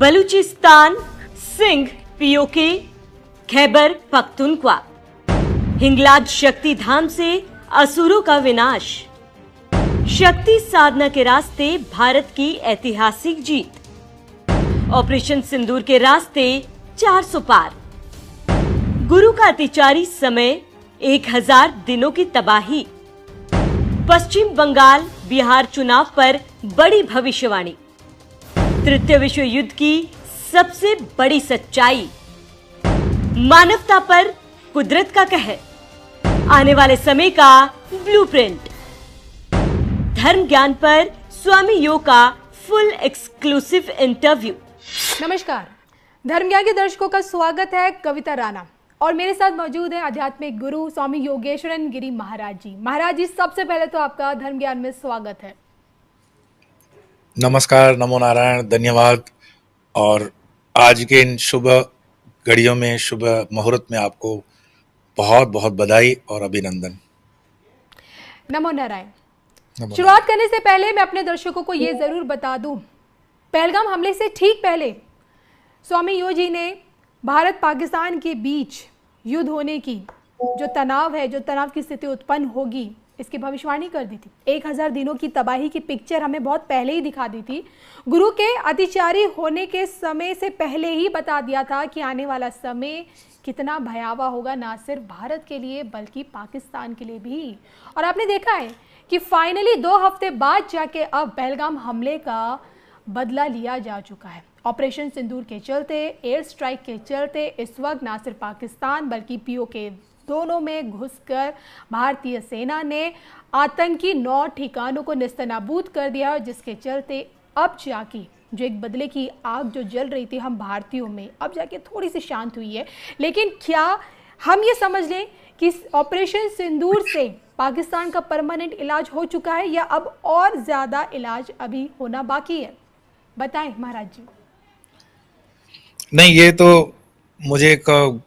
Balochistan, Sindh, PoK, Khyber Pakhtunkhwa, Hinglaj Shakti Dham से असुरों का विनाश, शक्ति साधना के रास्ते भारत की ऐतिहासिक जीत, ऑपरेशन सिंदूर के रास्ते 400 पार, गुरु का अतिचारी समय 1000 दिनों की तबाही, पश्चिम बंगाल बिहार चुनाव पर बड़ी भविष्यवाणी, तृतीय विश्व युद्ध की सबसे बड़ी सच्चाई, मानवता पर कुदरत का कहर, आने वाले समय का ब्लूप्रिंट, धर्म ज्ञान पर स्वामी योग का फुल एक्सक्लूसिव इंटरव्यू। नमस्कार, धर्म ज्ञान के दर्शकों का स्वागत है। कविता राणा और मेरे साथ मौजूद है आध्यात्मिक गुरु स्वामी योगेश्वरन गिरी महाराज जी। महाराज जी, सबसे पहले तो आपका धर्म ज्ञान में स्वागत है। नमस्कार, नमो नारायण, धन्यवाद। और आज के इन शुभ घड़ियों में, शुभ मुहूर्त में आपको बहुत बहुत बधाई और अभिनंदन। नमो नारायण। शुरुआत करने से पहले मैं अपने दर्शकों को ये जरूर बता दूं, पहलगाम हमले से ठीक पहले स्वामी यो जी ने भारत पाकिस्तान के बीच युद्ध होने की जो तनाव है, जो तनाव की स्थिति उत्पन्न होगी, इसकी भविष्यवाणी कर दी थी। 1000 दिनों की तबाही की पिक्चर हमें बहुत पहले ही दिखा दी थी। गुरु के अतिचारी होने के समय से पहले ही बता दिया था कि आने वाला समय कितना भयावह होगा, ना सिर्फ भारत के लिए बल्कि पाकिस्तान के लिए भी। और आपने देखा है कि फाइनली 2 हफ्ते बाद जाके अब पहलगाम हमले का बदला लिया जा चुका है। ऑपरेशन सिंदूर के चलते, एयर स्ट्राइक के चलते इस वक्त ना सिर्फ पाकिस्तान बल्कि पीओके दोनों में घुसकर भारतीय सेना ने आतंकी 9 ठिकानों को नेस्तनाबूद कर दिया, जिसके चलते अब जाके जो एक बदले की आग जो जल रही थी हम भारतीयों में, अब जाके थोड़ी सी शांत हुई है। लेकिन क्या हम ये समझ लें कि ऑपरेशन सिंदूर से पाकिस्तान का परमानेंट इलाज हो चुका है या अब और ज़्यादा इलाज अभी होना बाकी है? बताएं महाराज जी। नहीं, ये तो मुझे एक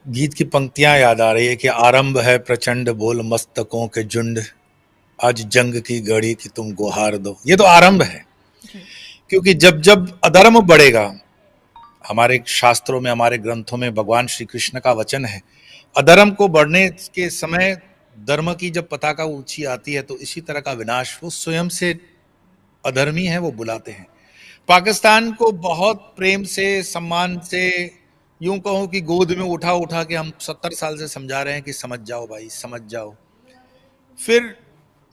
गीत की पंक्तियां याद आ रही है कि आरंभ है प्रचंड बोल मस्तकों के झुंड, आज जंग की घड़ी की तुम गुहार दो। ये तो आरंभ है, क्योंकि जब जब अधर्म बढ़ेगा, हमारे शास्त्रों में, हमारे ग्रंथों में भगवान श्री कृष्ण का वचन है, अधर्म को बढ़ने के समय धर्म की जब पताका ऊंची आती है तो इसी तरह का विनाश वो स्वयं से अधर्मी है वो बुलाते हैं। पाकिस्तान को बहुत प्रेम से, सम्मान से, यूं कहूं कि गोद में उठा उठा के हम 70 साल से समझा रहे हैं कि समझ जाओ भाई, समझ जाओ। फिर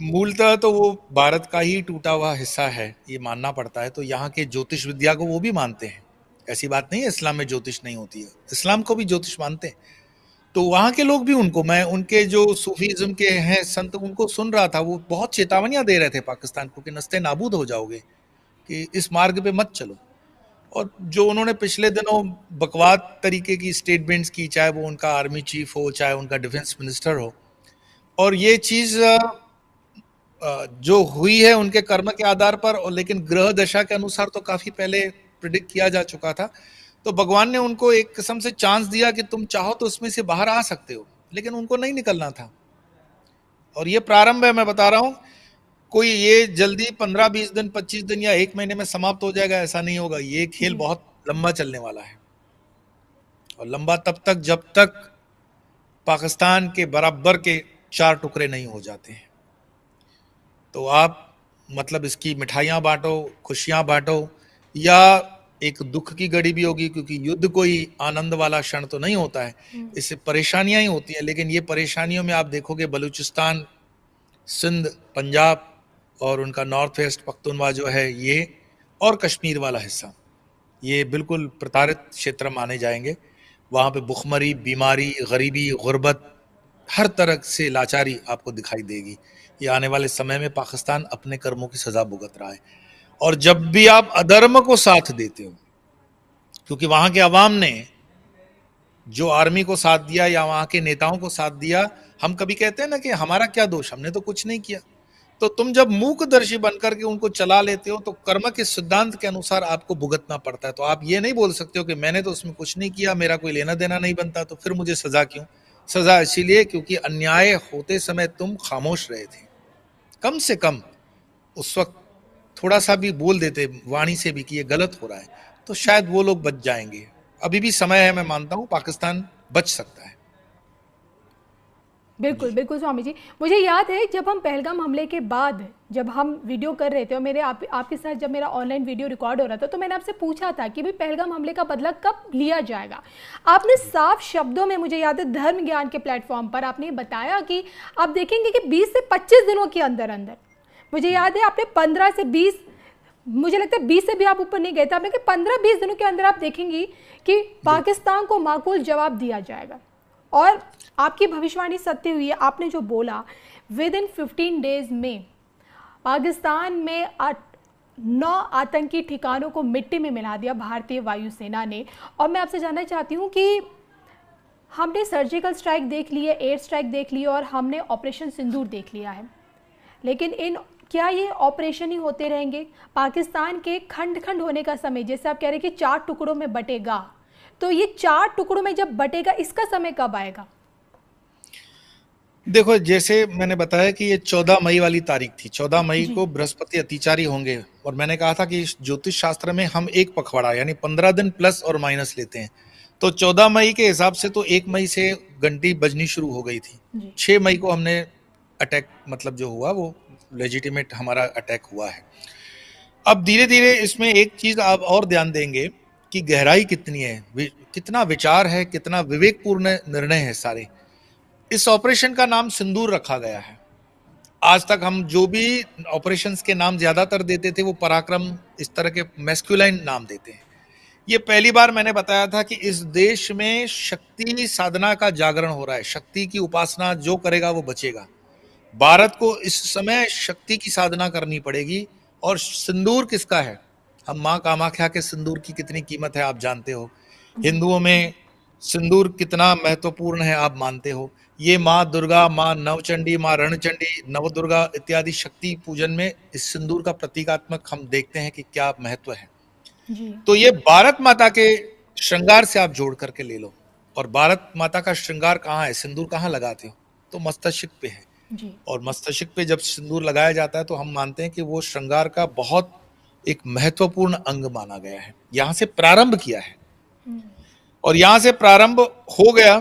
मूलतः तो वो भारत का ही टूटा हुआ हिस्सा है, ये मानना पड़ता है। तो यहाँ के ज्योतिष विद्या को वो भी मानते हैं, ऐसी बात नहीं है इस्लाम में ज्योतिष नहीं होती है, इस्लाम को भी ज्योतिष मानते हैं। तो वहाँ के लोग भी उनको, मैं उनके जो सूफीज्म के हैं संत, उनको सुन रहा था, वो बहुत चेतावनियां दे रहे थे पाकिस्तान को कि नस्ते नाबूद हो जाओगे, कि इस मार्ग पे मत चलो। और जो उन्होंने पिछले दिनों बकवाद तरीके की स्टेटमेंट्स की, चाहे वो उनका आर्मी चीफ हो, चाहे उनका डिफेंस मिनिस्टर हो, और ये चीज़ जो हुई है उनके कर्म के आधार पर, और लेकिन ग्रह दशा के अनुसार तो काफ़ी पहले प्रिडिक्ट किया जा चुका था। तो भगवान ने उनको एक किस्म से चांस दिया कि तुम चाहो तो उसमें से बाहर आ सकते हो, लेकिन उनको नहीं निकलना था। और ये प्रारंभ है, मैं बता रहा हूँ, कोई ये जल्दी 15-20 दिन, 25 दिन या 1 महीने में समाप्त हो जाएगा, ऐसा नहीं होगा। ये खेल बहुत लंबा चलने वाला है, और लंबा तब तक जब तक पाकिस्तान के बराबर के 4 टुकड़े नहीं हो जाते हैं। तो आप मतलब इसकी मिठाइयाँ बांटो, खुशियाँ बांटो, या एक दुख की घड़ी भी होगी, क्योंकि युद्ध कोई आनंद वाला क्षण तो नहीं होता है, इससे परेशानियां ही होती हैं। लेकिन ये परेशानियों में आप देखोगे बलूचिस्तान, सिंध, पंजाब और उनका नॉर्थ वेस्ट पख्तूनवा जो है ये, और कश्मीर वाला हिस्सा, ये बिल्कुल प्रताड़ित क्षेत्र माने जाएंगे। वहाँ पे भुखमरी, बीमारी, गरीबी, गुर्बत, हर तरह से लाचारी आपको दिखाई देगी। ये आने वाले समय में पाकिस्तान अपने कर्मों की सजा भुगत रहा है। और जब भी आप अधर्म को साथ देते हो, क्योंकि वहाँ के अवाम ने जो आर्मी को साथ दिया या वहाँ के नेताओं को साथ दिया, हम कभी कहते हैं ना कि हमारा क्या दोष, हमने तो कुछ नहीं किया। तो तुम जब मूकदर्शी बनकर के उनको चला लेते हो तो कर्म के सिद्धांत के अनुसार आपको भुगतना पड़ता है। तो आप ये नहीं बोल सकते हो कि मैंने तो उसमें कुछ नहीं किया, मेरा कोई लेना देना नहीं बनता, तो फिर मुझे सजा क्यों? सजा इसीलिए क्योंकि अन्याय होते समय तुम खामोश रहे थे। कम से कम उस वक्त थोड़ा सा भी बोल देते वाणी से भी कि ये गलत हो रहा है, तो शायद वो लोग बच जाएंगे। अभी भी समय है, मैं मानता हूँ पाकिस्तान बच सकता है। बिल्कुल बिल्कुल स्वामी जी, मुझे याद है जब हम पहलगाम हमले के बाद जब हम वीडियो कर रहे थे और मेरे आपके साथ जब मेरा ऑनलाइन वीडियो रिकॉर्ड हो रहा था, तो मैंने आपसे पूछा था कि भाई पहलगाम हमले का बदला कब लिया जाएगा। आपने साफ शब्दों में, मुझे याद है धर्म ज्ञान के प्लेटफॉर्म पर आपने बताया कि आप देखेंगे कि 20 से 25 दिनों के अंदर अंदर, मुझे याद है आपने 15 से 20, मुझे लगता है 20 से भी आप ऊपर नहीं गए थे, आपने कि 15-20 दिनों के अंदर आप देखेंगी कि पाकिस्तान को माकूल जवाब दिया जाएगा। और आपकी भविष्यवाणी सत्य हुई है। आपने जो बोला विद इन 15 डेज में पाकिस्तान में 9 आतंकी ठिकानों को मिट्टी में मिला दिया भारतीय वायुसेना ने। और मैं आपसे जानना चाहती हूँ कि हमने सर्जिकल स्ट्राइक देख ली है, एयर स्ट्राइक देख ली है और हमने ऑपरेशन सिंदूर देख लिया है, लेकिन क्या ये ऑपरेशन ही होते रहेंगे? पाकिस्तान के खंड खंड होने का समय, जैसे आप कह रहे हैं कि 4 टुकड़ों में बटेगा, तो ये 4 टुकड़ों में जब बटेगा इसका समय कब आएगा? देखो, जैसे मैंने बताया कि ये 14 मई वाली तारीख थी, 14 मई को बृहस्पति अतिचारी होंगे, और मैंने कहा था कि ज्योतिष शास्त्र में हम एक पखवाड़ा यानी 15 दिन प्लस और माइनस लेते हैं। तो 14 मई के हिसाब से तो 1 मई से घंटी बजनी शुरू हो गई थी। 6 मई को हमने अटैक, मतलब जो हुआ वो लेजिटिमेट हमारा अटैक हुआ है। अब धीरे धीरे इसमें एक चीज आप और ध्यान देंगे कि गहराई कितनी है, कितना विचार है, कितना विवेकपूर्ण निर्णय है सारे। इस ऑपरेशन का नाम सिंदूर रखा गया है। आज तक हम जो भी ऑपरेशंस के नाम ज्यादातर देते थे वो पराक्रम, इस तरह के मैस्कुलाइन नाम देते हैं। ये पहली बार मैंने बताया था कि इस देश में शक्ति साधना का जागरण हो रहा है। शक्ति की उपासना जो करेगा वो बचेगा। भारत को इस समय शक्ति की साधना करनी पड़ेगी। और सिंदूर किसका है? हम माँ कामाख्या के सिंदूर की कितनी कीमत है आप जानते हो। हिंदुओं में सिंदूर कितना महत्वपूर्ण है आप मानते हो। ये माँ दुर्गा, माँ नवचंडी, माँ रणचंडी, नवदुर्गा इत्यादि शक्ति पूजन में इस सिंदूर का प्रतीकात्मक हम देखते हैं कि क्या महत्व है जी। तो ये भारत माता के श्रृंगार से आप जोड़ करके ले लो। और भारत माता का श्रृंगार कहाँ है, सिंदूर कहाँ लगाते हो? तो मस्तक पे है जी। और मस्तक पे जब सिंदूर लगाया जाता है तो हम मानते हैं कि वो श्रृंगार का बहुत एक महत्वपूर्ण अंग माना गया है। यहाँ से प्रारंभ किया है और यहाँ से प्रारंभ हो गया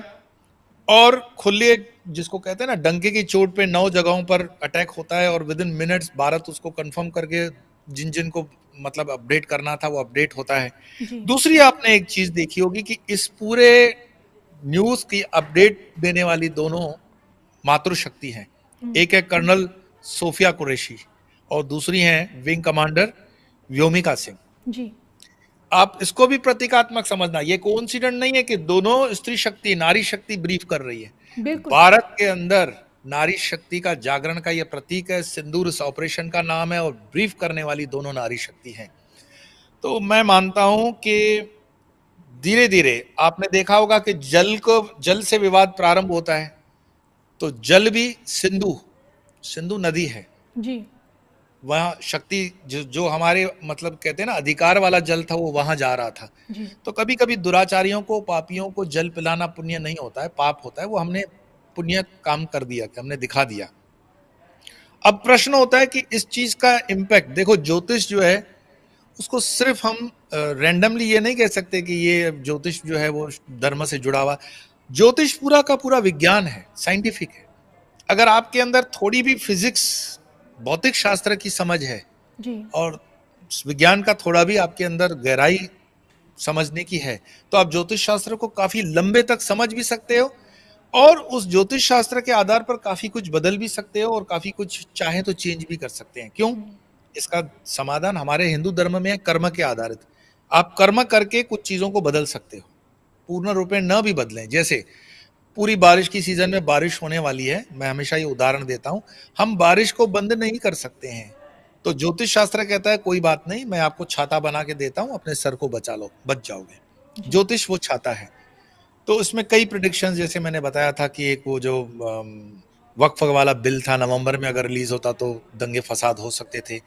और खुले, जिसको कहते हैं ना, डंके की चोट पे 9 जगहों पर अटैक होता है और विद इन मिनट्स भारत उसको कंफर्म करके जिन जिन को मतलब अपडेट करना था वो अपडेट होता है। दूसरी आपने एक चीज देखी होगी कि इस पूरे न्यूज की अपडेट देने वाली दोनों मातृशक्ति हैं। एक है कर्नल सोफिया कुरैशी और दूसरी है विंग कमांडर व्योमिका सिंह जी। आप इसको भी प्रतीकात्मक समझना। ये कोइंसिडेंट नहीं है कि दोनों स्त्री शक्ति, नारी शक्ति ब्रीफ कर रही है। भारत के अंदर नारी शक्ति का जागरण का ये प्रतीक है। सिंदूर इस ऑपरेशन का नाम है और ब्रीफ करने वाली दोनों नारी शक्ति हैं। तो मैं मानता हूं कि धीरे धीरे आपने देखा होगा कि जल से विवाद प्रारंभ होता है तो जल भी सिंधु नदी है जी। वहाँ शक्ति जो हमारे मतलब कहते हैं ना अधिकार वाला जल था वो वहां जा रहा था जी। तो कभी कभी दुराचारियों को, पापियों को जल पिलाना पुण्य नहीं होता है, पाप होता है। वो हमने पुण्य काम कर दिया, कि हमने दिखा दिया। अब प्रश्न होता है कि इस चीज का इम्पैक्ट देखो। ज्योतिष जो है उसको सिर्फ हम रैंडमली ये नहीं कह सकते कि ये ज्योतिष जो है वो धर्म से जुड़ा हुआ। ज्योतिष पूरा का पूरा विज्ञान है, साइंटिफिक है। अगर आपके अंदर थोड़ी भी फिजिक्स, भौतिक शास्त्र की समझ है जी। और विज्ञान का थोड़ा भी आपके अंदर गहराई समझने की है तो आप ज्योतिष शास्त्र को काफी लंबे तक समझ भी सकते हो और उस ज्योतिष शास्त्र के आधार पर काफी कुछ बदल भी सकते हो और काफी कुछ चाहे तो चेंज भी कर सकते हैं। क्यों? इसका समाधान हमारे हिंदू धर्म में है, कर्म के आधारित। आप कर्म करके कुछ चीजों को बदल सकते हो, पूर्ण रूप में न भी बदलें। जैसे पूरी बारिश की सीजन में बारिश होने वाली है, मैं हमेशा ये उदाहरण देता हूं, हम बारिश को बंद नहीं कर सकते हैं। तो ज्योतिष शास्त्र कहता है कोई बात नहीं, मैं आपको छाता बना के देता हूं, अपने सर को बचा लो, बच जाओगे। ज्योतिष वो छाता है। तो इसमें कई प्रेडिक्शंस, जैसे मैंने बताया था कि एक वो जो वक्फ वाला बिल था, नवंबर में अगर रिलीज होता तो दंगे फसाद हो सकते थे।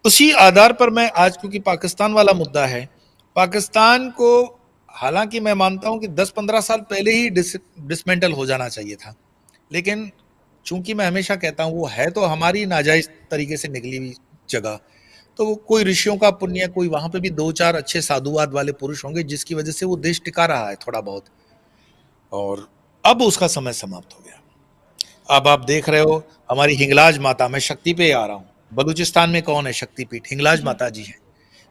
उसी आधार पर मैं आज, क्योंकि पाकिस्तान वाला मुद्दा है, पाकिस्तान को हालांकि मैं मानता हूं कि 10-15 साल पहले ही डिसमेंटल हो जाना चाहिए था, लेकिन चूंकि मैं हमेशा कहता हूं वो है तो हमारी नाजायज तरीके से निकली हुई जगह, तो वो कोई ऋषियों का पुण्य, कोई वहां पे भी 2-4 अच्छे साधुवाद वाले पुरुष होंगे जिसकी वजह से वो देश टिका रहा है थोड़ा बहुत। और अब उसका समय समाप्त हो गया। अब आप देख रहे हो हमारी हिंगलाज माता, मैं शक्ति पे आ रहा हूँ, बलूचिस्तान में कौन है शक्तिपीठ? हिंगलाज माता जी है।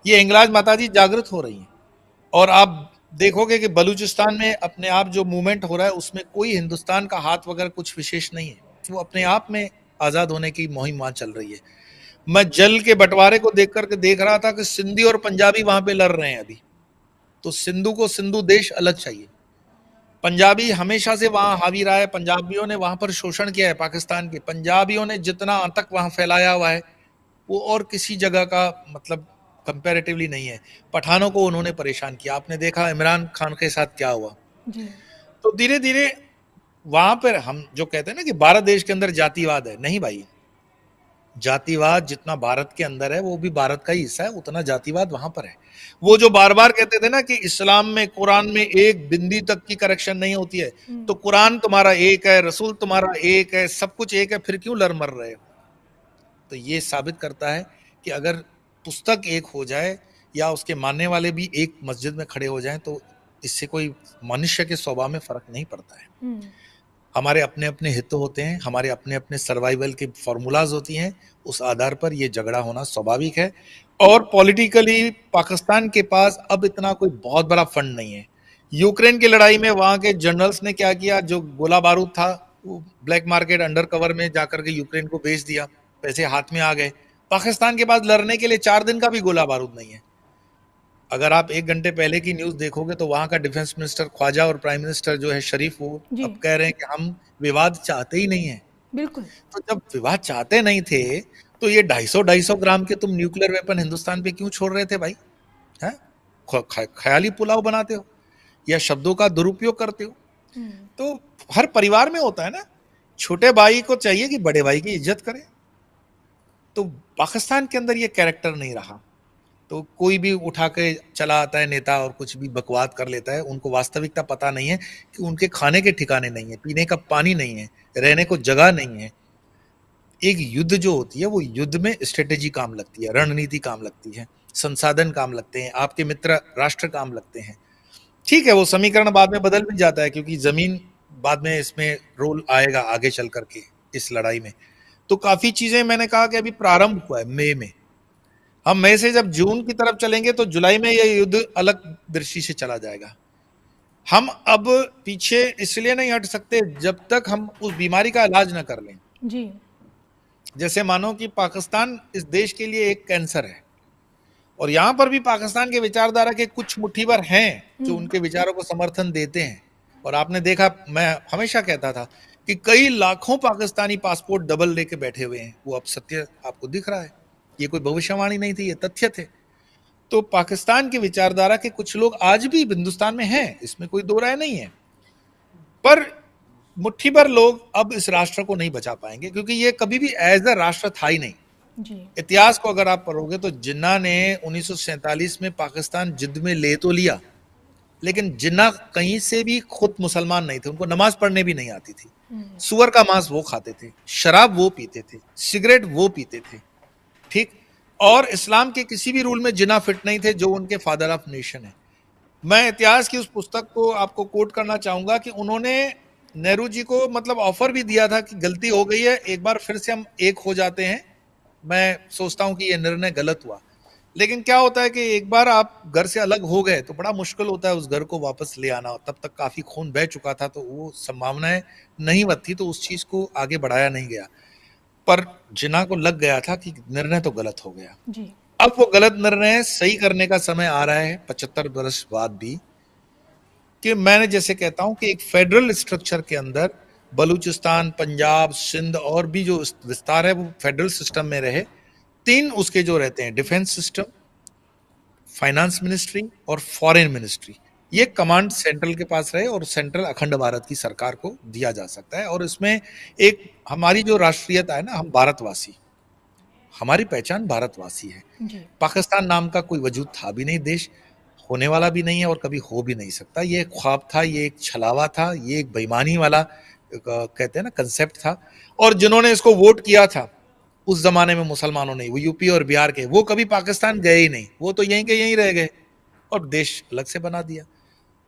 ये हिंगलाज माता जी जागृत हो रही हैं। और आप देखोगे कि बलूचिस्तान में अपने आप जो मूवमेंट हो रहा है उसमें कोई हिंदुस्तान का हाथ वगैरह कुछ विशेष नहीं है, वो अपने आप में आजाद होने की मुहिम वहां चल रही है। मैं जल के बंटवारे को देख करके देख रहा था कि सिंधी और पंजाबी वहां पे लड़ रहे हैं अभी। तो सिंधु को सिंधु देश अलग चाहिए। पंजाबी हमेशा से वहां हावी रहा है, पंजाबियों ने वहां पर शोषण किया है पाकिस्तान के। पंजाबियों ने जितना आतंक वहां फैलाया हुआ है वो और किसी जगह का मतलब कंपैरेटिवली नहीं है। पठानों को उन्होंने परेशान किया, आपने देखा इमरान खान के साथ क्या हुआ। जी। तो धीरे धीरे वहां पर हम जो कहते हैं ना कि भारत देश के अंदर जातिवाद है, नहीं भाई, जातिवाद जितना भारत के अंदर है वो भी भारत का ही हिस्सा है, उतना जातिवाद वहां पर है। वो जो बार बार कहते थे ना कि इस्लाम में, कुरान में एक बिंदी तक की करेक्शन नहीं होती है, तो कुरान तुम्हारा एक है, रसूल तुम्हारा एक है, सब कुछ एक है, फिर क्यों लड़ मर रहे हो? तो ये साबित करता है कि अगर पुस्तक एक हो जाए या उसके मानने वाले भी एक मस्जिद में खड़े हो जाएं तो इससे कोई मनुष्य के स्वभाव में फर्क नहीं पड़ता है। हमारे अपने अपने हित होते हैं, हमारे अपने अपने सर्वाइवल के फॉर्मूलाज होती हैं, उस आधार पर ये झगड़ा होना स्वाभाविक है। और पॉलिटिकली पाकिस्तान के पास अब इतना कोई बहुत बड़ा फंड नहीं है। यूक्रेन की लड़ाई में वहां के जनरल्स ने क्या किया, जो गोला बारूद था वो ब्लैक मार्केट अंडर कवर में जाकर के यूक्रेन को बेच दिया, पैसे हाथ में आ गए। पाकिस्तान के पास लड़ने के लिए 4 दिन का भी गोला बारूद नहीं है। अगर आप 1 घंटे पहले की न्यूज देखोगे तो वहां का डिफेंस मिनिस्टर ख्वाजा और प्राइम मिनिस्टर जो है शरीफ, वो अब कह रहे हैं कि हम विवाद चाहते ही नहीं है। बिल्कुल। तो जब विवाद चाहते नहीं थे तो ये 250 ग्राम के तुम न्यूक्लियर वेपन हिंदुस्तान पे क्यों छोड़ रहे थे भाई? हैं? ख्याली पुलाव बनाते हो या शब्दों का दुरुपयोग करते हो। तो हर परिवार में होता है ना, छोटे भाई को चाहिए कि बड़े भाई की इज्जत करे। तो पाकिस्तान के अंदर ये कैरेक्टर नहीं रहा। तो कोई भी उठा के चला आता है नेता और कुछ भी बकवाद कर लेता है। उनको वास्तविकता पता नहीं है कि उनके खाने के ठिकाने नहीं है, पीने का पानी नहीं है, रहने को जगह नहीं है। एक युद्ध जो होती है वो युद्ध में स्ट्रेटेजी काम लगती है, रणनीति काम लगती है, संसाधन काम लगते हैं, आपके मित्र राष्ट्र काम लगते हैं। ठीक है, वो समीकरण बाद में बदल भी जाता है क्योंकि जमीन बाद में इसमें रोल आएगा आगे चल करके इस लड़ाई में। तो काफी चीजें मैंने कहा कि अभी प्रारंभ हुआ है मई में। हम मई से जब जून की तरफ चलेंगे तो जुलाई में यह युद्ध अलग दृष्टि से चला जाएगा। हम अब पीछे इसलिए नहीं हट सकते जब तक हम उस बीमारी का इलाज ना कर लें। जी। जैसे मानो कि पाकिस्तान इस देश के लिए एक कैंसर है और यहां पर भी पाकिस्तान के विचारधारा के कुछ मुट्ठीभर हैं जो उनके विचारों को समर्थन देते हैं। और आपने देखा, मैं हमेशा कहता था कि कई लाखों पाकिस्तानी पासपोर्ट डबल लेके बैठे हुए हैं। वो अब सत्य आपको दिख रहा है। ये कोई भविष्यवाणी नहीं थी, ये तथ्य थे। तो पाकिस्तान की विचारधारा के कुछ लोग आज भी हिंदुस्तान में हैं, इसमें कोई दो राय नहीं है। पर मुट्ठी भर लोग अब इस राष्ट्र को नहीं बचा पाएंगे क्योंकि ये कभी भी एज अ राष्ट्र था ही नहीं। जी। इतिहास को अगर आप पढ़ोगे तो जिन्ना ने 1947 में पाकिस्तान जिद्द में ले तो लिया, लेकिन जिन्ना कहीं से भी खुद मुसलमान नहीं थे, उनको नमाज पढ़ने भी नहीं आती थी। सुअर का मांस वो खाते थे, शराब वो पीते थे, सिगरेट वो पीते थे, ठीक। और इस्लाम के किसी भी रूल में जिन्ना फिट नहीं थे जो उनके फादर ऑफ नेशन है। मैं इतिहास की उस पुस्तक को आपको कोट करना चाहूंगा कि उन्होंने नेहरू जी को मतलब ऑफर भी दिया था कि गलती हो गई है, एक बार फिर से हम एक हो जाते हैं। मैं सोचता हूं कि यह निर्णय गलत हुआ, लेकिन क्या होता है कि एक बार आप घर से अलग हो गए तो बड़ा मुश्किल होता है उस घर को वापस ले आना। तब तक काफी खून बह चुका था तो वो संभावनाएं नहीं थी, तो उस चीज को आगे बढ़ाया नहीं गया। पर जिन्ना को लग गया था कि निर्णय तो गलत हो गया जी। अब वो गलत निर्णय सही करने का समय आ रहा है 75 वर्ष बाद भी। कि मैंने जैसे कहता हूं कि एक फेडरल स्ट्रक्चर के अंदर बलूचिस्तान, पंजाब, सिंध और भी जो विस्तार है वो फेडरल सिस्टम में रहे। 3 उसके जो रहते हैं, डिफेंस सिस्टम, फाइनेंस मिनिस्ट्री और फॉरेन मिनिस्ट्री, ये कमांड सेंट्रल के पास रहे और सेंट्रल अखंड भारत की सरकार को दिया जा सकता है। और इसमें एक हमारी जो राष्ट्रीयता है ना, हम भारतवासी, हमारी पहचान भारतवासी है। जी। पाकिस्तान नाम का कोई वजूद था भी नहीं, देश होने वाला भी नहीं है और कभी हो भी नहीं सकता। ये एक ख्वाब था, ये एक छलावा था, ये एक बेईमानी वाला कहते हैं ना कंसेप्ट था। और जिन्होंने इसको वोट किया था उस जमाने में मुसलमानों ने, वो यूपी और बिहार के, वो कभी पाकिस्तान गए ही नहीं, वो तो यहीं के यहीं रह गए और देश अलग से बना दिया।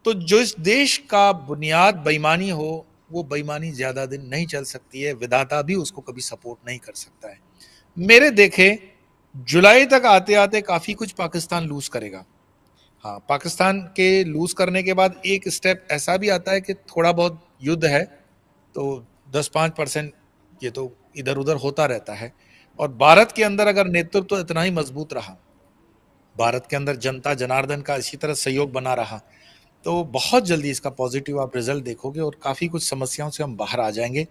तो जो इस देश का बुनियाद बेईमानी हो, वो बेईमानी ज्यादा दिन नहीं चल सकती है, विधाता भी उसको कभी सपोर्ट नहीं कर सकता है। मेरे देखे जुलाई तक आते आते काफी कुछ पाकिस्तान लूज करेगा। हाँ, पाकिस्तान के लूज करने के बाद एक स्टेप ऐसा भी आता है कि थोड़ा बहुत युद्ध है तो 10-5% ये तो इधर उधर होता रहता है। और भारत के अंदर अगर नेतृत्व तो इतना ही मजबूत रहा, भारत के अंदर जनता जनार्दन का इसी तरह सहयोग बना रहा, तो बहुत जल्दी इसका पॉजिटिव आप रिजल्ट देखोगे और काफी कुछ समस्याओं से हम बाहर आ जाएंगे।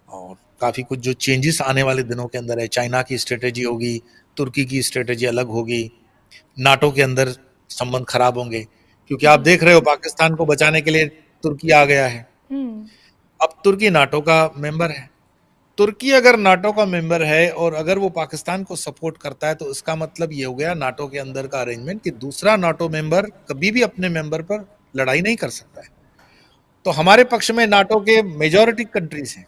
और काफी कुछ जो चेंजेस आने वाले दिनों के अंदर है, चाइना की स्ट्रेटेजी होगी, तुर्की की स्ट्रेटेजी अलग होगी, नाटो के अंदर संबंध खराब होंगे, क्योंकि आप देख रहे हो पाकिस्तान को बचाने के लिए तुर्की आ गया है। अब तुर्की नाटो का मेंबर है। तुर्की अगर नाटो का मेंबर है और अगर वो पाकिस्तान को सपोर्ट करता है, तो इसका मतलब ये हो गया नाटो के अंदर का अरेंजमेंट कि दूसरा नाटो मेंबर कभी भी अपने मेंबर पर लड़ाई नहीं कर सकता है। तो हमारे पक्ष में नाटो के मेजॉरिटी कंट्रीज हैं,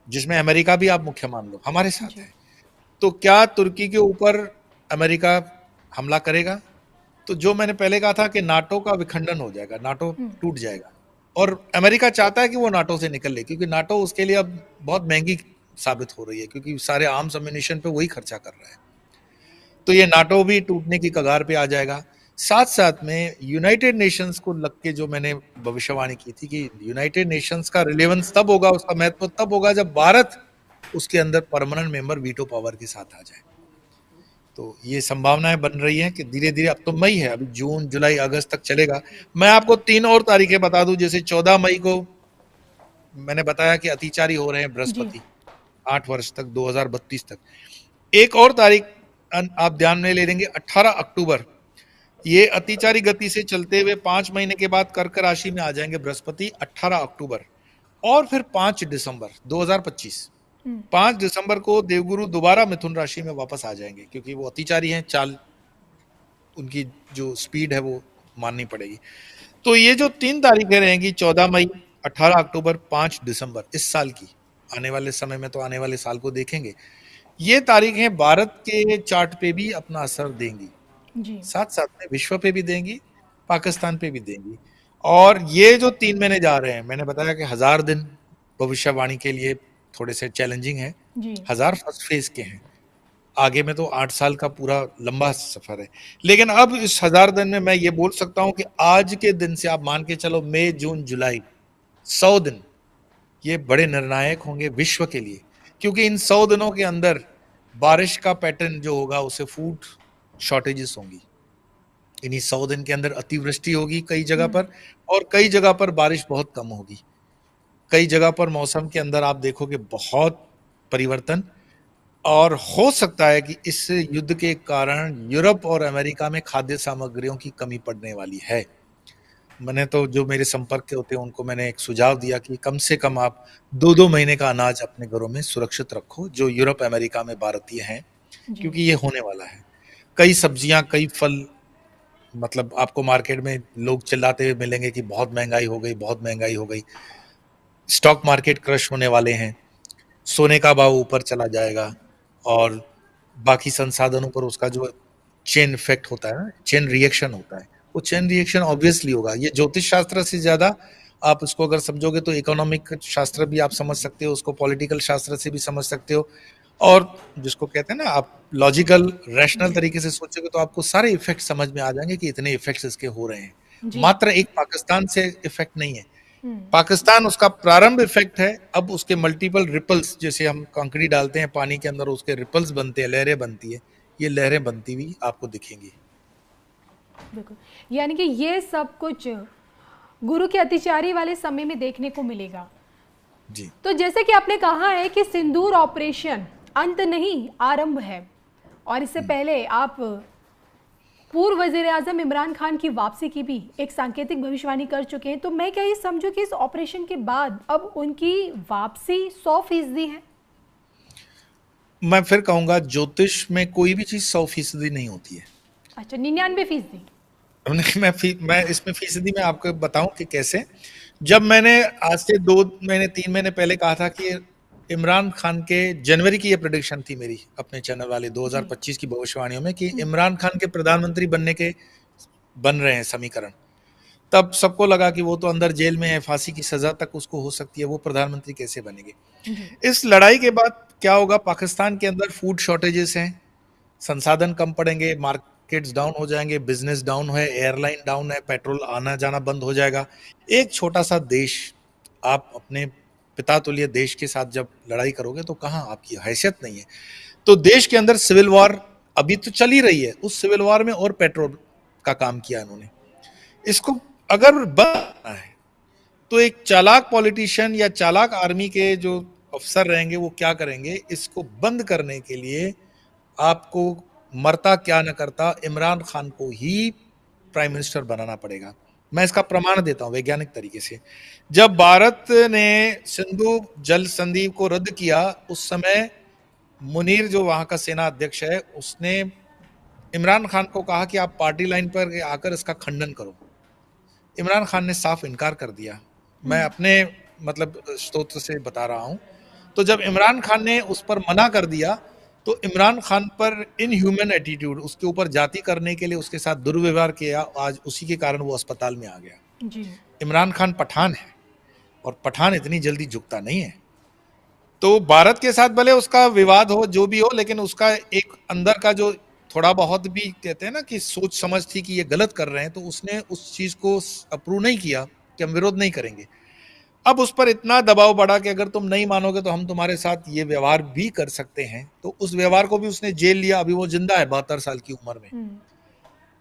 जिसमें अमेरिका भी आप मुख्य मान लो हमारे साथ है। तो क्या तुर्की के ऊपर अमेरिका हमला करेगा? तो जो मैंने पहले कहा था कि नाटो का विखंडन हो जाएगा, नाटो टूट जाएगा। और अमेरिका चाहता है कि वो नाटो से निकल ले, क्योंकि नाटो उसके लिए अब बहुत महंगी साबित हो रही है, क्योंकि सारे आर्म्स अम्यूनिशन पे वही खर्चा कर रहा है। तो ये नाटो भी टूटने की कगार पे आ जाएगा। साथ साथ में यूनाइटेड नेशंस को लग के जो मैंने भविष्यवाणी की थी कि यूनाइटेड नेशंस का रिलेवेंस तब होगा, उसका महत्व तब होगा जब भारत उसके अंदर परमानेंट मेंबर वीटो पावर के साथ आ जाए। तो ये संभावनाएं बन रही हैं कि धीरे धीरे, अब तो मई है, अभी जून जुलाई अगस्त तक चलेगा। मैं आपको 3 और तारीखें बता दूं, जैसे 14 मई को मैंने बताया कि अतिचारी हो रहे हैं बृहस्पति 8 वर्ष तक, 2032 तक। एक और तारीख आप ध्यान में ले लेंगे, 18 अक्टूबर, ये अतिचारी गति से चलते हुए 5 महीने के बाद कर्क राशि में आ जाएंगे बृहस्पति 18 अक्टूबर। और फिर 5 दिसंबर 2025, 5 दिसंबर को देवगुरु दोबारा मिथुन राशि में वापस आ जाएंगे, क्योंकि वो अतिचारी हैं, चाल उनकी जो स्पीड है वो माननी पड़ेगी। तो ये जो 3 तारीखें रहेंगी, 14 मई, 18 अक्टूबर, 5 दिसंबर, इस साल की, आने वाले समय में तो आने वाले साल को देखेंगे, ये तारीखें भारत के चार्ट पे भी अपना असर देंगी जी। साथ साथ में विश्व पे भी देंगी, पाकिस्तान पे भी देंगी। और ये जो 3 महीने जा रहे हैं, मैंने बताया कि 1000 दिन भविष्यवाणी के लिए थोड़े से चैलेंजिंग है, 1000 फर्स्ट फेज के हैं, आगे में तो 8 साल का पूरा लंबा सफर है। लेकिन अब इस 1000 दिन में मैं ये बोल सकता हूं कि आज के दिन से आप मान के चलो मई जून जुलाई 100 दिन ये बड़े निर्णायक होंगे विश्व के लिए, क्योंकि इन 100 दिनों के अंदर बारिश का पैटर्न जो होगा उससे फूड शॉर्टेजेस होंगी। इन्हीं 100 दिन के अंदर अतिवृष्टि होगी कई जगह पर, और कई जगह पर बारिश बहुत कम होगी। कई जगह पर मौसम के अंदर आप देखोगे बहुत परिवर्तन, और हो सकता है कि इस युद्ध के कारण यूरोप और अमेरिका में खाद्य सामग्रियों की कमी पड़ने वाली है। मैंने तो जो मेरे संपर्क के होते हैं उनको मैंने एक सुझाव दिया कि कम से कम आप 2-2 महीने का अनाज अपने घरों में सुरक्षित रखो, जो यूरोप अमेरिका में भारतीय हैं, क्योंकि ये होने वाला है। कई सब्जियां, कई फल, मतलब आपको मार्केट में लोग चिल्लाते हुए मिलेंगे कि बहुत महंगाई हो गई, बहुत महंगाई हो गई। स्टॉक मार्केट क्रश होने वाले हैं, सोने का भाव ऊपर चला जाएगा, और बाकी संसाधनों पर उसका जो चेन इफेक्ट होता है, चेन रिएक्शन होता है, वो चेन रिएक्शन ऑब्वियसली होगा। ये ज्योतिष शास्त्र से ज्यादा आप उसको अगर समझोगे तो इकोनॉमिक शास्त्र भी आप समझ सकते हो, उसको पॉलिटिकल शास्त्र से भी समझ सकते हो, और जिसको कहते हैं ना, आप लॉजिकल रैशनल तरीके से सोचोगे तो आपको सारे इफेक्ट समझ में आ जाएंगे कि इतने इफेक्ट्स इसके हो रहे हैं। मात्र एक पाकिस्तान से इफेक्ट नहीं है, पाकिस्तान उसका प्रारंभ इफेक्ट है, अब उसके मल्टीपल रिपल्स, जैसे हम कंकड़ी डालते हैं पानी के अंदर, उसके रिपल्स बनते हैं, लहरें बनती है, ये लहरें बनती हुई आपको दिखेंगी। बिल्कुल, यानी कि ये सब कुछ गुरु के अतिचारी वाले समय में देखने को मिलेगा जी। तो जैसे कि आपने कहा है कि सिंदूर ऑपरेशन अंत नहीं आरंभ है, और इससे पहले आप पूर्व वजीर आजम इमरान खान की वापसी की भी एक सांकेतिक भविष्यवाणी कर चुके हैं, तो मैं क्या ये समझूं कि इस ऑपरेशन के बाद अब उनकी वापसी 100% है? मैं फिर कहूंगा ज्योतिष में कोई भी चीज 100% नहीं होती है। अच्छा, 99%? मैं इसमें फीसदी में आपको बताऊं कि कैसे। जब मैंने आज से 2 महीने 3 महीने पहले कहा था कि इमरान खान के, जनवरी की ये प्रेडिक्शन थी मेरी अपने चैनल वाले 2025 की भविष्यवाणियों में, कि इमरान खान के प्रधानमंत्री बनने के बन रहे हैं समीकरण। तब सबको लगा कि वो तो अंदर जेल में है, फांसी की सजा तक उसको हो सकती है, वो प्रधानमंत्री कैसे बनेंगे। इस लड़ाई के बाद क्या होगा, पाकिस्तान के अंदर फूड शॉर्टेजेस हैं, संसाधन कम पड़ेंगे, मार्केट्स डाउन हो जाएंगे, बिजनेस डाउन है, एयरलाइन डाउन है, पेट्रोल आना जाना बंद हो जाएगा। एक छोटा सा देश, आप अपने पिता तुल्य देश के साथ जब लड़ाई करोगे तो कहाँ आपकी हैसियत नहीं है। तो देश के अंदर सिविल वॉर अभी तो चल ही रही है, उस सिविल वॉर में और पेट्रोल का काम किया इन्होंने। इसको अगर बंद है तो एक चालाक पॉलिटिशियन या चालाक आर्मी के जो अफसर रहेंगे वो क्या करेंगे, इसको बंद करने के लिए आपको मरता क्या न करता इमरान खान को ही प्राइम मिनिस्टर बनाना पड़ेगा। मैं इसका प्रमाण देता हूं वैज्ञानिक तरीके से। जब भारत ने सिंधु जल संधि को रद्द किया, उस समय मुनीर जो वहां का सेना अध्यक्ष है, उसने इमरान खान को कहा कि आप पार्टी लाइन पर आकर इसका खंडन करो। इमरान खान ने साफ इनकार कर दिया। मैं अपने मतलब स्रोत से बता रहा हूं। तो जब इमरान खान ने उस पर मना कर दिया तो इमरान खान पर इनह्यूमन एटीट्यूड, उसके ऊपर जाति करने के लिए उसके साथ दुर्व्यवहार किया, आज उसी के कारण वो अस्पताल में आ गया जी। इमरान खान पठान है और पठान इतनी जल्दी झुकता नहीं है। तो भारत के साथ भले उसका विवाद हो, जो भी हो, लेकिन उसका एक अंदर का जो थोड़ा बहुत भी कहते हैं ना कि सोच समझ थी कि ये गलत कर रहे हैं, तो उसने उस चीज को अप्रूव नहीं किया कि हम विरोध नहीं करेंगे। अब उस पर इतना दबाव बढ़ा कि अगर तुम नहीं मानोगे तो हम तुम्हारे साथ ये व्यवहार भी कर सकते हैं। तो उस व्यवहार को भी उसने जेल लिया। अभी वो जिंदा है 72 साल की उम्र में।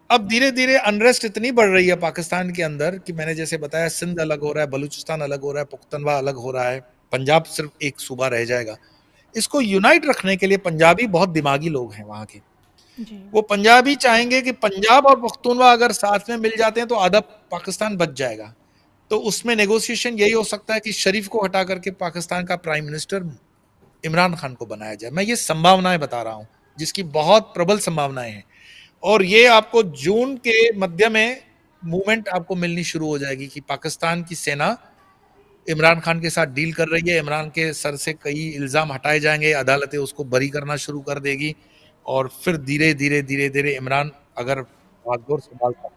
अब धीरे धीरे अनरेस्ट इतनी बढ़ रही है पाकिस्तान के अंदर कि मैंने जैसे बताया, सिंध अलग हो रहा है, बलूचिस्तान अलग हो रहा है, पुख्तनवा अलग हो रहा है, पंजाब सिर्फ एक सूबा रह जाएगा। इसको यूनाइट रखने के लिए पंजाबी बहुत दिमागी लोग हैं वहां के, वो पंजाबी चाहेंगे कि पंजाब और पख्तूनवा अगर साथ में मिल जाते हैं तो आधा पाकिस्तान बच जाएगा। तो उसमें नेगोशिएशन यही हो सकता है कि शरीफ को हटा करके पाकिस्तान का प्राइम मिनिस्टर इमरान खान को बनाया जाए। मैं ये संभावनाएं बता रहा हूं, जिसकी बहुत प्रबल संभावनाएं हैं। और ये आपको जून के मध्य में मूवमेंट आपको मिलनी शुरू हो जाएगी कि पाकिस्तान की सेना इमरान खान के साथ डील कर रही है, इमरान के सर से कई इल्जाम हटाए जाएंगे, अदालतें उसको बरी करना शुरू कर देगी, और फिर धीरे धीरे धीरे धीरे इमरान अगर बागडोर संभालता,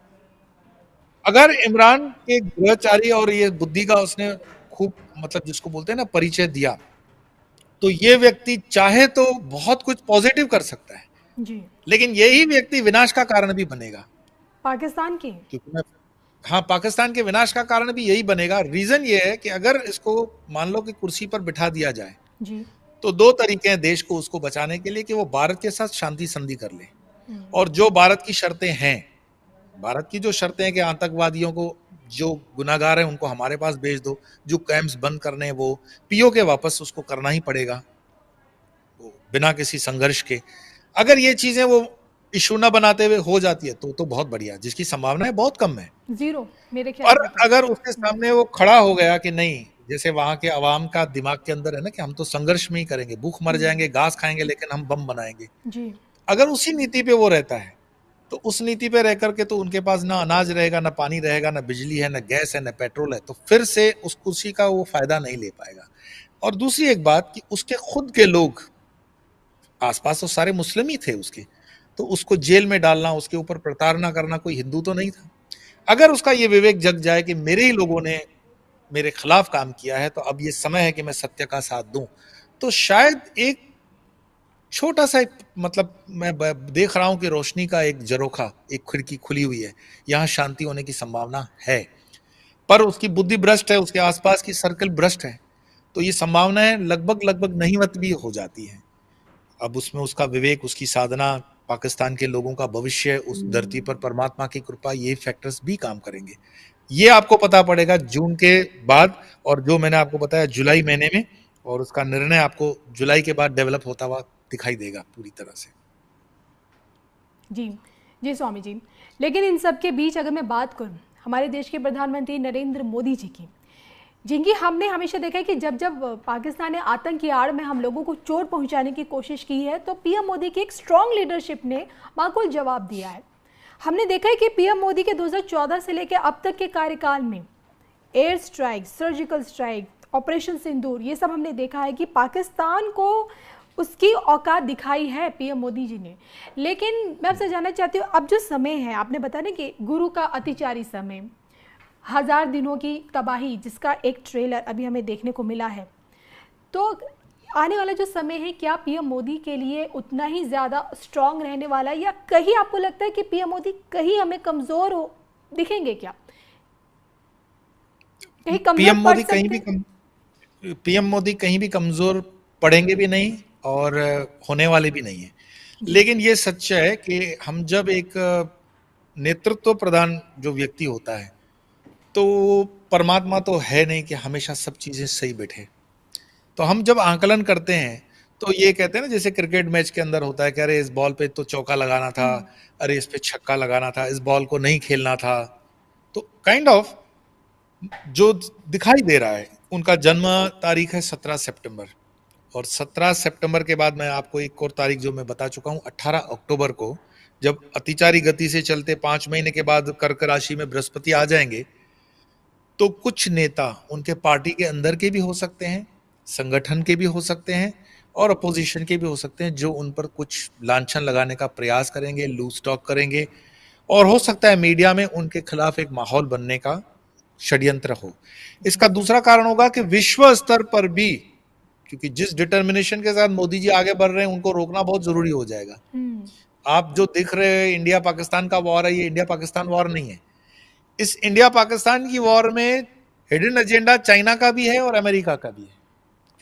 अगर इमरान के गृहचारी और ये बुद्धि का उसने खूब मतलब जिसको बोलते हैं ना परिचय दिया, तो ये व्यक्ति चाहे तो बहुत कुछ पॉजिटिव कर सकता है जी। लेकिन यही व्यक्ति विनाश का कारण भी बनेगा पाकिस्तान की, क्योंकि हाँ, पाकिस्तान के विनाश का कारण भी यही बनेगा। रीजन ये है कि अगर इसको मान लो कि कुर्सी पर बिठा दिया जाए जी। तो दो तरीके हैं देश को उसको बचाने के लिए कि वो भारत के साथ शांति संधि कर ले, और जो भारत की शर्तें हैं, भारत की जो शर्तें हैं कि आतंकवादियों को, जो गुनाहगार हैं उनको हमारे पास भेज दो, जो कैंप्स बंद करने हैं वो पीओके वापस उसको करना ही पड़ेगा बिना किसी संघर्ष के। अगर ये चीजें वो इशू ना बनाते हुए हो जाती है तो बहुत बढ़िया, जिसकी संभावना है बहुत कम है, जीरो मेरे ख्याल। और अगर उसके सामने वो खड़ा हो गया कि नहीं, जैसे वहां के अवाम का दिमाग के अंदर है ना कि हम तो संघर्ष में ही करेंगे, भूख मर जाएंगे, घास खाएंगे, लेकिन हम बम बनाएंगे जी। अगर उसी नीति पे वो रहता है तो उस नीति पे रह करके तो उनके पास ना अनाज रहेगा, ना पानी रहेगा, ना बिजली है, ना गैस है, ना पेट्रोल है, तो फिर से उस कुर्सी का वो फायदा नहीं ले पाएगा। और दूसरी एक बात कि उसके खुद के लोग आसपास तो सारे मुस्लिम ही थे उसके, तो उसको जेल में डालना, उसके ऊपर प्रताड़ना करना, कोई हिंदू तो नहीं था। अगर उसका ये विवेक जग जाए कि मेरे ही लोगों ने मेरे खिलाफ काम किया है तो अब ये समय है कि मैं सत्य का साथ दूं, तो शायद एक छोटा सा मतलब मैं देख रहा हूं कि रोशनी का एक झरोखा, एक खिड़की खुली हुई है, यहां शांति होने की संभावना है। पर उसकी बुद्धि भ्रष्ट है, उसके आसपास की सर्कल भ्रष्ट है, तो ये संभावनाएं लगभग नहींवत भी हो जाती हैं। अब उसमें उसका विवेक, उसकी साधना, पाकिस्तान के लोगों का भविष्य, उस धरती पर परमात्मा की कृपा, ये फैक्टर्स भी काम करेंगे। ये आपको पता पड़ेगा जून के बाद, और जो मैंने आपको बताया जुलाई महीने में, और उसका निर्णय आपको जुलाई के बाद डेवलप होता हुआ दिखाई देगा पूरी तरह से। जी जी स्वामी जी। लेकिन इन सब के बीच अगर मैं बात करूं हमारे देश के प्रधानमंत्री नरेंद्र मोदी जी की, जिनकी हमने हमेशा देखा है कि जब जब पाकिस्तान ने आतंक की आड़ में हम लोगों को चोट पहुंचाने की कोशिश की है तो पीएम मोदी की एक स्ट्रॉन्ग लीडरशिप ने माकूल जवाब दिया है। हमने देखा है कि पीएम मोदी के 2014 से लेकर अब तक के कार्यकाल में air strike, surgical strike, operation Sindoor, ये सब हमने देखा है कि पाकिस्तान को उसकी औकात दिखाई है पीएम मोदी जी ने। लेकिन मैं आपसे जानना चाहती हूँ, अब जो समय है, आपने बताया ना कि गुरु का अतिचारी समय, 1000 दिनों की तबाही, जिसका एक ट्रेलर अभी हमें देखने को मिला है, तो आने वाला जो समय है, क्या पीएम मोदी के लिए उतना ही ज़्यादा स्ट्रांग रहने वाला है, या कहीं आपको लगता है कि पीएम मोदी कहीं हमें कमज़ोर हो दिखेंगे? क्या कहीं कमज़ोर पड़ सकते हैं? पीएम मोदी कहीं भी कमजोर पड़ेंगे भी नहीं और होने वाले भी नहीं है। लेकिन ये सच है कि हम जब एक नेतृत्व प्रधान जो व्यक्ति होता है, तो परमात्मा तो है नहीं कि हमेशा सब चीजें सही बैठे। तो हम जब आंकलन करते हैं तो ये कहते हैं ना, जैसे क्रिकेट मैच के अंदर होता है कि अरे इस बॉल पे तो चौका लगाना था, अरे इस पे छक्का लगाना था, इस बॉल को नहीं खेलना था। तो काइंड ऑफ जो दिखाई दे रहा है, उनका जन्म तारीख है 17 सितंबर, और 17 सितंबर के बाद मैं आपको एक और तारीख जो मैं बता चुका हूँ, 18 अक्टूबर को, जब अतिचारी गति से चलते 5 महीने के बाद कर्क राशि में बृहस्पति आ जाएंगे, तो कुछ नेता उनके पार्टी के अंदर के भी हो सकते हैं, संगठन के भी हो सकते हैं, और अपोजिशन के भी हो सकते हैं, जो उन पर कुछ लांछन लगाने का प्रयास करेंगे, लूज टॉक करेंगे, और हो सकता है मीडिया में उनके खिलाफ एक माहौल बनने का षड्यंत्र हो। इसका दूसरा कारण होगा कि विश्व स्तर पर भी, क्योंकि जिस डिटर्मिनेशन के साथ मोदी जी आगे बढ़ रहे हैं, उनको रोकना बहुत जरूरी हो जाएगा। आप जो दिख रहे हैं इंडिया पाकिस्तान का वॉर है, ये इंडिया पाकिस्तान वॉर नहीं है। इस इंडिया पाकिस्तान की वॉर में हिडन एजेंडा चाइना का भी है और अमेरिका का भी है,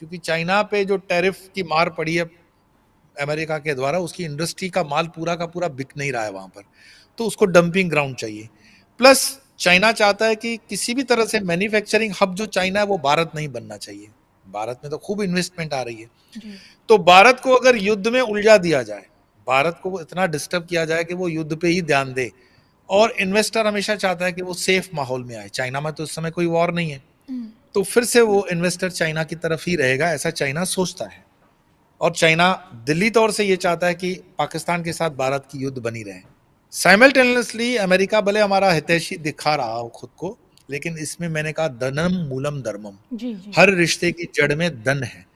क्योंकि चाइना पे जो टैरिफ की मार पड़ी है अमेरिका के द्वारा, उसकी इंडस्ट्री का माल पूरा का पूरा बिक नहीं रहा है वहां पर, तो उसको डंपिंग ग्राउंड चाहिए। प्लस चाइना चाहता है कि किसी भी तरह से मैन्युफैक्चरिंग हब जो चाइना है वो भारत नहीं बनना चाहिए। भारत में तो खूब इन्वेस्टमेंट आ रही है, तो भारत को अगर युद्ध में उलझा दिया जाए, भारत को इतना डिस्टर्ब किया जाए कि वो युद्ध पे ही ध्यान दे, और इन्वेस्टर हमेशा चाहता है कि वो सेफ माहौल में आए। चाइना में तो इस समय कोई वॉर नहीं है, तो फिर से वो इन्वेस्टर चाइना की तरफ ही रहेगा, ऐसा चाइना सोचता है। और चाइना दिल्ली तौर से ये चाहता है कि पाकिस्तान के साथ भारत की युद्ध बनी रहे। साइमल्टेनियसली अमेरिका भले हमारा हितैषी दिखा रहा हो खुद को, लेकिन इसमें मैंने कहा धनम मूलम धर्मम, हर रिश्ते की जड़ में धन है।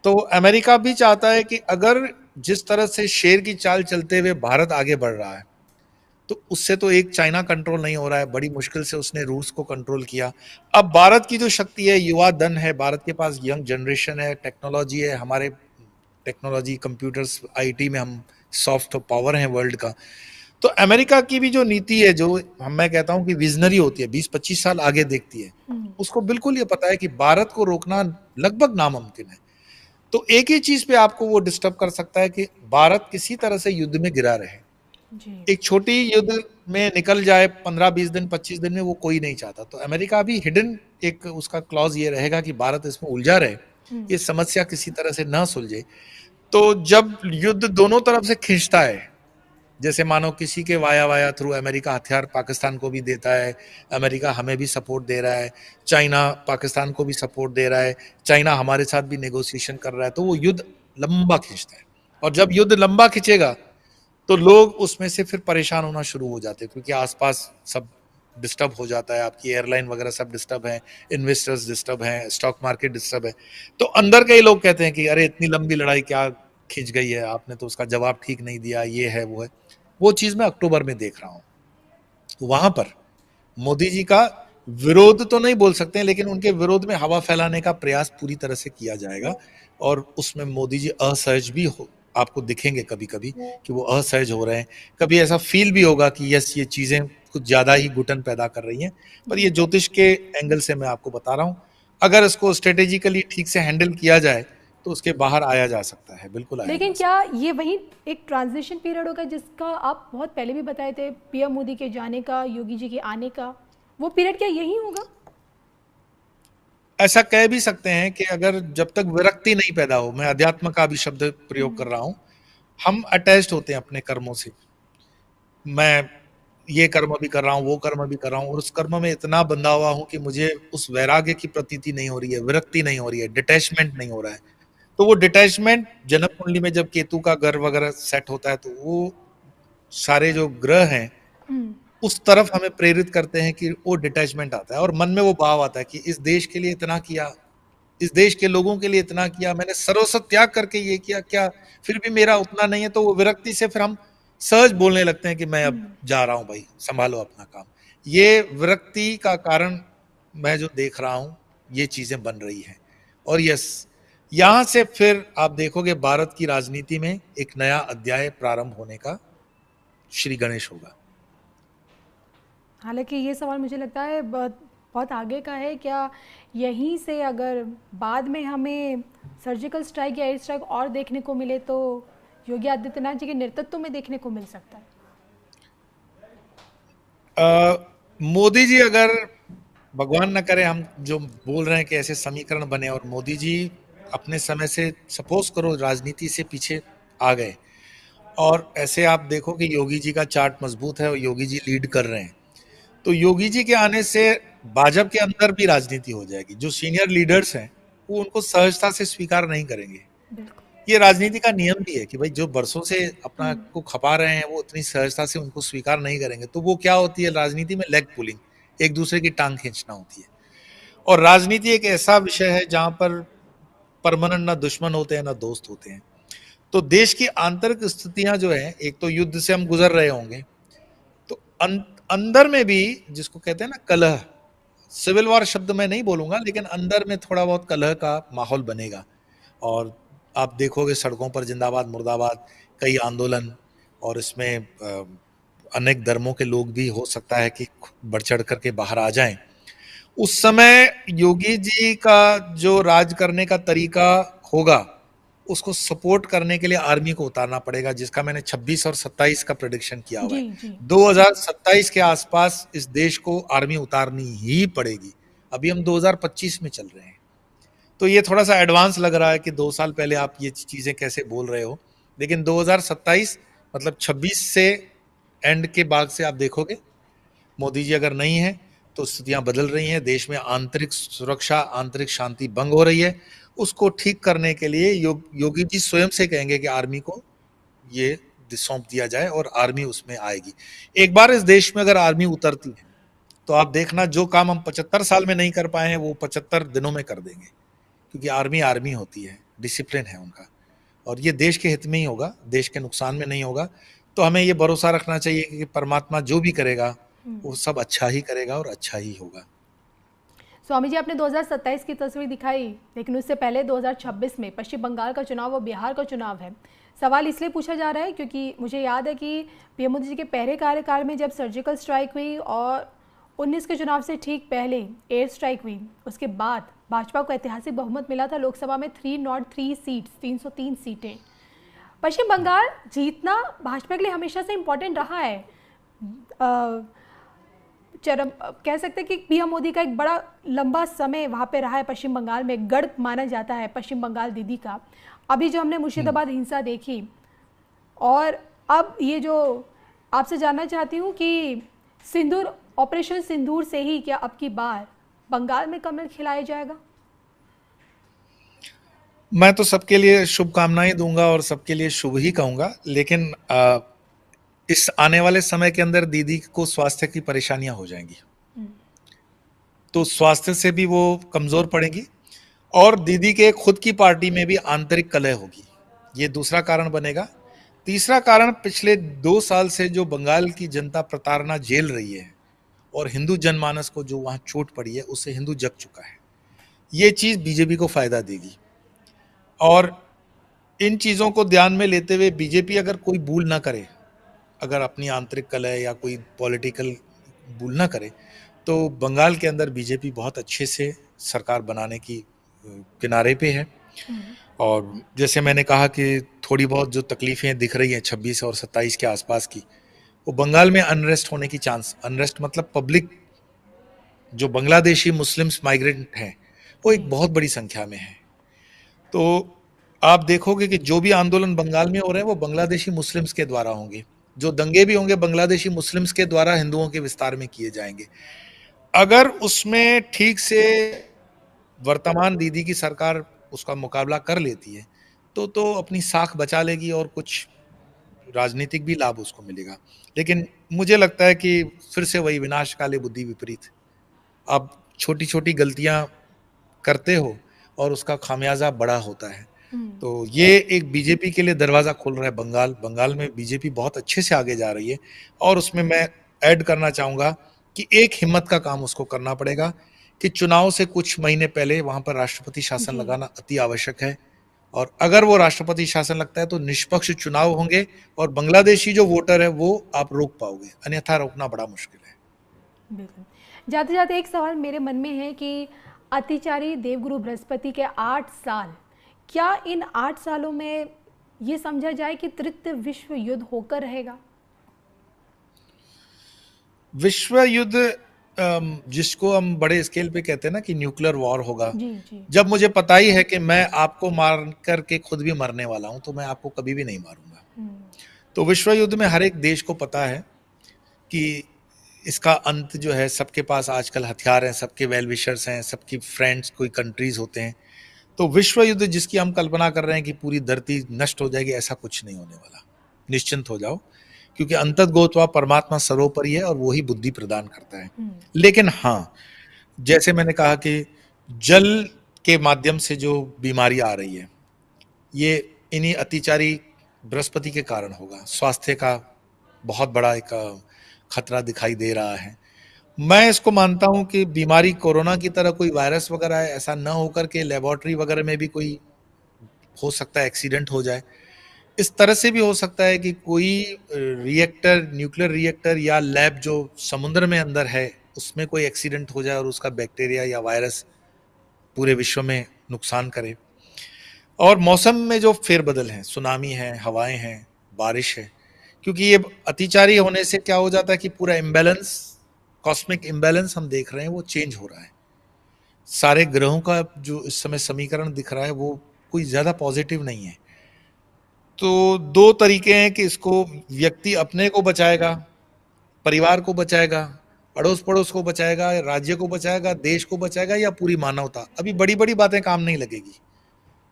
तो अमेरिका भी चाहता है कि अगर जिस तरह से शेर की चाल चलते हुए भारत आगे बढ़ रहा है, तो उससे तो एक चाइना कंट्रोल नहीं हो रहा है, बड़ी मुश्किल से उसने रूस को कंट्रोल किया। अब भारत की जो शक्ति है, युवा धन है, भारत के पास यंग जनरेशन है, टेक्नोलॉजी है, हमारे टेक्नोलॉजी, कंप्यूटर्स, आईटी में हम सॉफ्ट पावर हैं वर्ल्ड का। तो अमेरिका की भी जो नीति है, जो मैं कहता हूं कि विजनरी होती है, 20-25 साल आगे देखती है, उसको बिल्कुल ये पता है कि भारत को रोकना लगभग नामुमकिन है। तो एक ही चीज पे आपको वो डिस्टर्ब कर सकता है कि भारत किसी तरह से युद्ध में गिरा रहे। एक छोटी युद्ध में निकल जाए 15-20 दिन, 25 दिन में, वो कोई नहीं चाहता। तो अमेरिका भी हिडन एक उसका क्लॉज ये रहेगा कि भारत इसमें उलझा रहे, ये समस्या किसी तरह से ना सुलझे। तो जब युद्ध दोनों तरफ से खींचता है, जैसे मानो किसी के वाया वाया थ्रू अमेरिका हथियार पाकिस्तान को भी देता है, अमेरिका हमें भी सपोर्ट दे रहा है, चाइना पाकिस्तान को भी सपोर्ट दे रहा है, चाइना हमारे साथ भी नेगोशिएशन कर रहा है, तो वो युद्ध लंबा खींचता है। और जब युद्ध लंबा खींचेगा तो लोग उसमें से फिर परेशान होना शुरू हो जाते हैं, क्योंकि आसपास सब डिस्टर्ब हो जाता है, आपकी एयरलाइन वगैरह सब डिस्टर्ब है, इन्वेस्टर्स डिस्टर्ब हैं, स्टॉक मार्केट डिस्टर्ब है। तो अंदर के ही लोग कहते हैं कि अरे इतनी लंबी लड़ाई क्या खिंच गई है, आपने तो उसका जवाब ठीक नहीं दिया, ये है वो है। वो चीज मैं अक्टूबर में देख रहा हूं। वहां पर मोदी जी का विरोध तो नहीं बोल सकते, लेकिन उनके विरोध में हवा फैलाने का प्रयास पूरी तरह से किया जाएगा, और उसमें मोदी जी असहज भी हो, आपको दिखेंगे कभी कभी कि वो असहज हो रहे हैं। कभी ऐसा फील भी होगा कि यस, ये चीजें कुछ ज्यादा ही घुटन पैदा कर रही हैं। पर ये ज्योतिष के एंगल से मैं आपको बता रहा हूं, अगर इसको स्ट्रेटेजिकली ठीक से हैंडल किया जाए तो उसके बाहर आया जा सकता है, बिल्कुल आया। लेकिन क्या ये वही एक ट्रांजिशन पीरियड होगा जिसका आप बहुत पहले भी बताए थे, पीएम मोदी के जाने का, योगी जी के आने का, वो पीरियड क्या यही होगा? ऐसा कह भी सकते हैं कि अगर जब तक विरक्ति नहीं पैदा हो, मैं अध्यात्म का भी शब्द प्रयोग कर रहा हूं, हम अटैच्ड होते हैं अपने कर्मों से। मैं ये कर्म भी कर रहा हूँ, वो कर्म भी कर रहा हूँ, और उस कर्म में इतना बंधा हुआ हूँ कि मुझे उस वैराग्य की प्रतीति नहीं हो रही है, विरक्ति नहीं हो रही है, डिटैचमेंट नहीं हो रहा है। तो वो डिटैचमेंट जन्म कुंडली में जब केतु का घर वगैरह सेट होता है, तो वो सारे जो ग्रह हैं उस तरफ हमें प्रेरित करते हैं कि वो डिटैचमेंट आता है, और मन में वो भाव आता है कि इस देश के लिए इतना किया, इस देश के लोगों के लिए इतना किया, मैंने सर्वस्व त्याग करके ये किया, क्या फिर भी मेरा उतना नहीं है? तो वो विरक्ति से फिर हम सहज बोलने लगते हैं कि मैं अब जा रहा हूं भाई, संभालो अपना काम। ये विरक्ति का कारण मैं जो देख रहा हूं, ये चीजें बन रही हैं। और यस, यहां से फिर आप देखोगे भारत की राजनीति में एक नया अध्याय प्रारंभ होने का श्री गणेश होगा। हालांकि ये सवाल मुझे लगता है बहुत बहुत आगे का है। क्या यहीं से अगर बाद में हमें सर्जिकल स्ट्राइक या एयर स्ट्राइक और देखने को मिले तो योगी आदित्यनाथ जी के नेतृत्व में देखने को मिल सकता है? मोदी जी अगर, भगवान न करे हम जो बोल रहे हैं कि ऐसे समीकरण बने और मोदी जी अपने समय से सपोज करो राजनीति से पीछे आ गए, और ऐसे आप देखो कि योगी जी का चार्ट मजबूत है और योगी जी लीड कर रहे हैं, तो योगी जी के आने से भाजपा के अंदर भी राजनीति हो जाएगी। जो सीनियर लीडर्स हैं वो उनको सहजता से स्वीकार नहीं करेंगे। ये राजनीति का नियम भी है कि भाई जो बरसों से अपना को खपा रहे हैं वो उतनी सहजता से उनको स्वीकार नहीं करेंगे। तो वो क्या होती है राजनीति में? लेग पुलिंग, एक दूसरे की टांग खींचना होती है। और राजनीति एक ऐसा विषय है जहां पर परमानेंट ना दुश्मन होते हैं ना दोस्त होते हैं। तो देश की आंतरिक स्थितियां जो है, एक तो युद्ध से हम गुजर रहे होंगे, तो अंदर में भी जिसको कहते हैं ना कलह, सिविल वॉर शब्द मैं नहीं बोलूंगा, लेकिन अंदर में थोड़ा बहुत कलह का माहौल बनेगा। और आप देखोगे सड़कों पर जिंदाबाद मुर्दाबाद कई आंदोलन, और इसमें अनेक धर्मों के लोग भी हो सकता है कि बढ़ चढ़ करके बाहर आ जाएं। उस समय योगी जी का जो राज करने का तरीका होगा, उसको सपोर्ट करने के लिए आर्मी को उतारना पड़ेगा, जिसका मैंने 26 और 27 का प्रेडिक्शन किया हुआ है। 2027 के आसपास इस देश को आर्मी उतारनी ही पड़ेगी। अभी हम 2025 में चल रहे हैं, तो ये थोड़ा सा एडवांस लग रहा है कि 2 साल पहले आप ये चीजें कैसे बोल रहे हो, लेकिन 2027 मतलब 26 से एंड के बाद से आप देखोगे मोदी जी अगर नहीं है तो स्थितियां बदल रही हैं। देश में आंतरिक सुरक्षा, आंतरिक शांति भंग हो रही है। उसको ठीक करने के लिए योगी जी स्वयं से कहेंगे कि आर्मी को ये सौंप दिया जाए और आर्मी उसमें आएगी। एक बार इस देश में अगर आर्मी उतरती है तो आप देखना जो काम हम 75 साल में नहीं कर पाए हैं वो 75 दिनों में कर देंगे, क्योंकि आर्मी आर्मी होती है, डिसिप्लिन है उनका, और ये देश के हित में ही होगा, देश के नुकसान में नहीं होगा। तो हमें ये भरोसा रखना चाहिए कि परमात्मा जो भी करेगा वो सब अच्छा ही करेगा और अच्छा ही होगा। स्वामी जी, आपने 2027 की तस्वीर दिखाई, लेकिन उससे पहले 2026 में पश्चिम बंगाल का चुनाव और बिहार का चुनाव है। सवाल इसलिए पूछा जा रहा है क्योंकि मुझे याद है कि पीएम मोदी जी के पहले कार्यकाल में जब सर्जिकल स्ट्राइक हुई और 19 के चुनाव से ठीक पहले एयर स्ट्राइक हुई, उसके बाद भाजपा को ऐतिहासिक बहुमत मिला था लोकसभा में 303 सीट्स, 303 सीटें। पश्चिम बंगाल जीतना भाजपा के लिए हमेशा से इम्पोर्टेंट रहा है। चरम कह सकते हैं कि पीएम मोदी का एक बड़ा लंबा समय वहाँ पे रहा है पश्चिम बंगाल में, गढ़ माना जाता है पश्चिम बंगाल दीदी का। अभी जो हमने मुर्शिदाबाद हिंसा देखी, और अब ये जो आपसे जानना चाहती हूँ कि सिंदूर, ऑपरेशन सिंदूर से ही क्या अब की बार बंगाल में कमल खिलाया जाएगा? मैं तो सबके लिए शुभकामनाएं दूंगा और सबके लिए शुभ ही कहूंगा, लेकिन इस आने वाले समय के अंदर दीदी को स्वास्थ्य की परेशानियां हो जाएंगी, तो स्वास्थ्य से भी वो कमजोर पड़ेगी, और दीदी के खुद की पार्टी में भी आंतरिक कलह होगी। ये दूसरा कारण बनेगा। तीसरा कारण, पिछले 2 साल से जो बंगाल की जनता प्रताड़ना झेल रही है और हिंदू जनमानस को जो वहां चोट पड़ी है उससे हिंदू जग चुका है। ये चीज बीजेपी को फायदा देगी, और इन चीजों को ध्यान में लेते हुए बीजेपी अगर कोई भूल ना करे, अगर अपनी आंतरिक कलह या कोई पॉलिटिकल भूल ना करे, तो बंगाल के अंदर बीजेपी बहुत अच्छे से सरकार बनाने की किनारे पे है। और जैसे मैंने कहा कि थोड़ी बहुत जो तकलीफें दिख रही हैं 26 और 27 के आसपास की, वो बंगाल में अनरेस्ट होने की चांस, अनरेस्ट मतलब पब्लिक जो बांग्लादेशी मुस्लिम्स माइग्रेंट हैं वो एक बहुत बड़ी संख्या में है। तो आप देखोगे कि जो भी आंदोलन बंगाल में हो रहे हैं वो बांग्लादेशी मुस्लिम्स के द्वारा होंगे, जो दंगे भी होंगे बांग्लादेशी मुस्लिम्स के द्वारा हिंदुओं के विस्तार में किए जाएंगे। अगर उसमें ठीक से वर्तमान दीदी की सरकार उसका मुकाबला कर लेती है तो अपनी साख बचा लेगी और कुछ राजनीतिक भी लाभ उसको मिलेगा। लेकिन मुझे लगता है कि फिर से वही विनाश काले बुद्धि विपरीत, आप छोटी छोटी गलतियां करते हो और उसका खामियाजा बड़ा होता है। तो ये एक बीजेपी के लिए दरवाजा खोल रहा है। बंगाल में बीजेपी बहुत अच्छे से आगे जा रही है, और उसमें मैं ऐड करना चाहूंगा कि एक हिम्मत का काम उसको करना पड़ेगा कि चुनाव से कुछ महीने पहले वहां पर राष्ट्रपति शासन लगाना अति आवश्यक है। और अगर वो राष्ट्रपति शासन लगता है तो निष्पक्ष चुनाव होंगे, और बांग्लादेशी जो वोटर है वो आप रोक पाओगे, अन्यथा रोकना बड़ा मुश्किल है। बिल्कुल। जाते जाते एक सवाल मेरे मन में है कि अतिचारी देवगुरु बृहस्पति के 8 साल, क्या इन 8 सालों में ये समझा जाए कि तृतीय विश्व युद्ध होकर रहेगा? विश्व युद्ध जिसको हम बड़े स्केल पे कहते हैं ना कि न्यूक्लियर वॉर होगा, जी जी। जब मुझे पता ही है कि मैं आपको मार करके खुद भी मरने वाला हूं, तो मैं आपको कभी भी नहीं मारूंगा। तो विश्व युद्ध में हर एक देश को पता है कि इसका अंत जो है, सबके पास आजकल हथियार हैं, सबके वेल विशर्स हैं, सबकी फ्रेंड्स कोई कंट्रीज होते हैं। तो विश्व युद्ध जिसकी हम कल्पना कर रहे हैं कि पूरी धरती नष्ट हो जाएगी, ऐसा कुछ नहीं होने वाला। निश्चिंत हो जाओ, क्योंकि अंतर्गोत्वा परमात्मा सर्वोपरि है और वो ही बुद्धि प्रदान करता है। लेकिन हाँ, जैसे मैंने कहा कि जल के माध्यम से जो बीमारी आ रही है, ये इन्हीं अतिचारी बृहस्पति के कारण होगा। स्वास्थ्य का बहुत बड़ा एक खतरा दिखाई दे रहा है। मैं इसको मानता हूं कि बीमारी कोरोना की तरह कोई वायरस वगैरह है, ऐसा न होकर के लेबोरेटरी वगैरह में भी कोई हो सकता है एक्सीडेंट हो जाए। इस तरह से भी हो सकता है कि कोई रिएक्टर, न्यूक्लियर रिएक्टर या लैब जो समुद्र में अंदर है, उसमें कोई एक्सीडेंट हो जाए और उसका बैक्टीरिया या वायरस पूरे विश्व में नुकसान करे। और मौसम में जो फेरबदल हैं, सुनामी है, हवाएं हैं, बारिश है, क्योंकि ये अतिचारी होने से क्या हो जाता है कि पूरा इम्बैलेंस, कॉस्मिक इम्बैलेंस हम देख रहे हैं, वो चेंज हो रहा है। सारे ग्रहों का जो इस समय समीकरण दिख रहा है वो कोई ज्यादा पॉजिटिव नहीं है। तो दो तरीके हैं कि इसको व्यक्ति अपने को बचाएगा, परिवार को बचाएगा, अड़ोस पड़ोस को बचाएगा, राज्य को बचाएगा, देश को बचाएगा, या पूरी मानवता। अभी बड़ी बड़ी बातें काम नहीं लगेगी।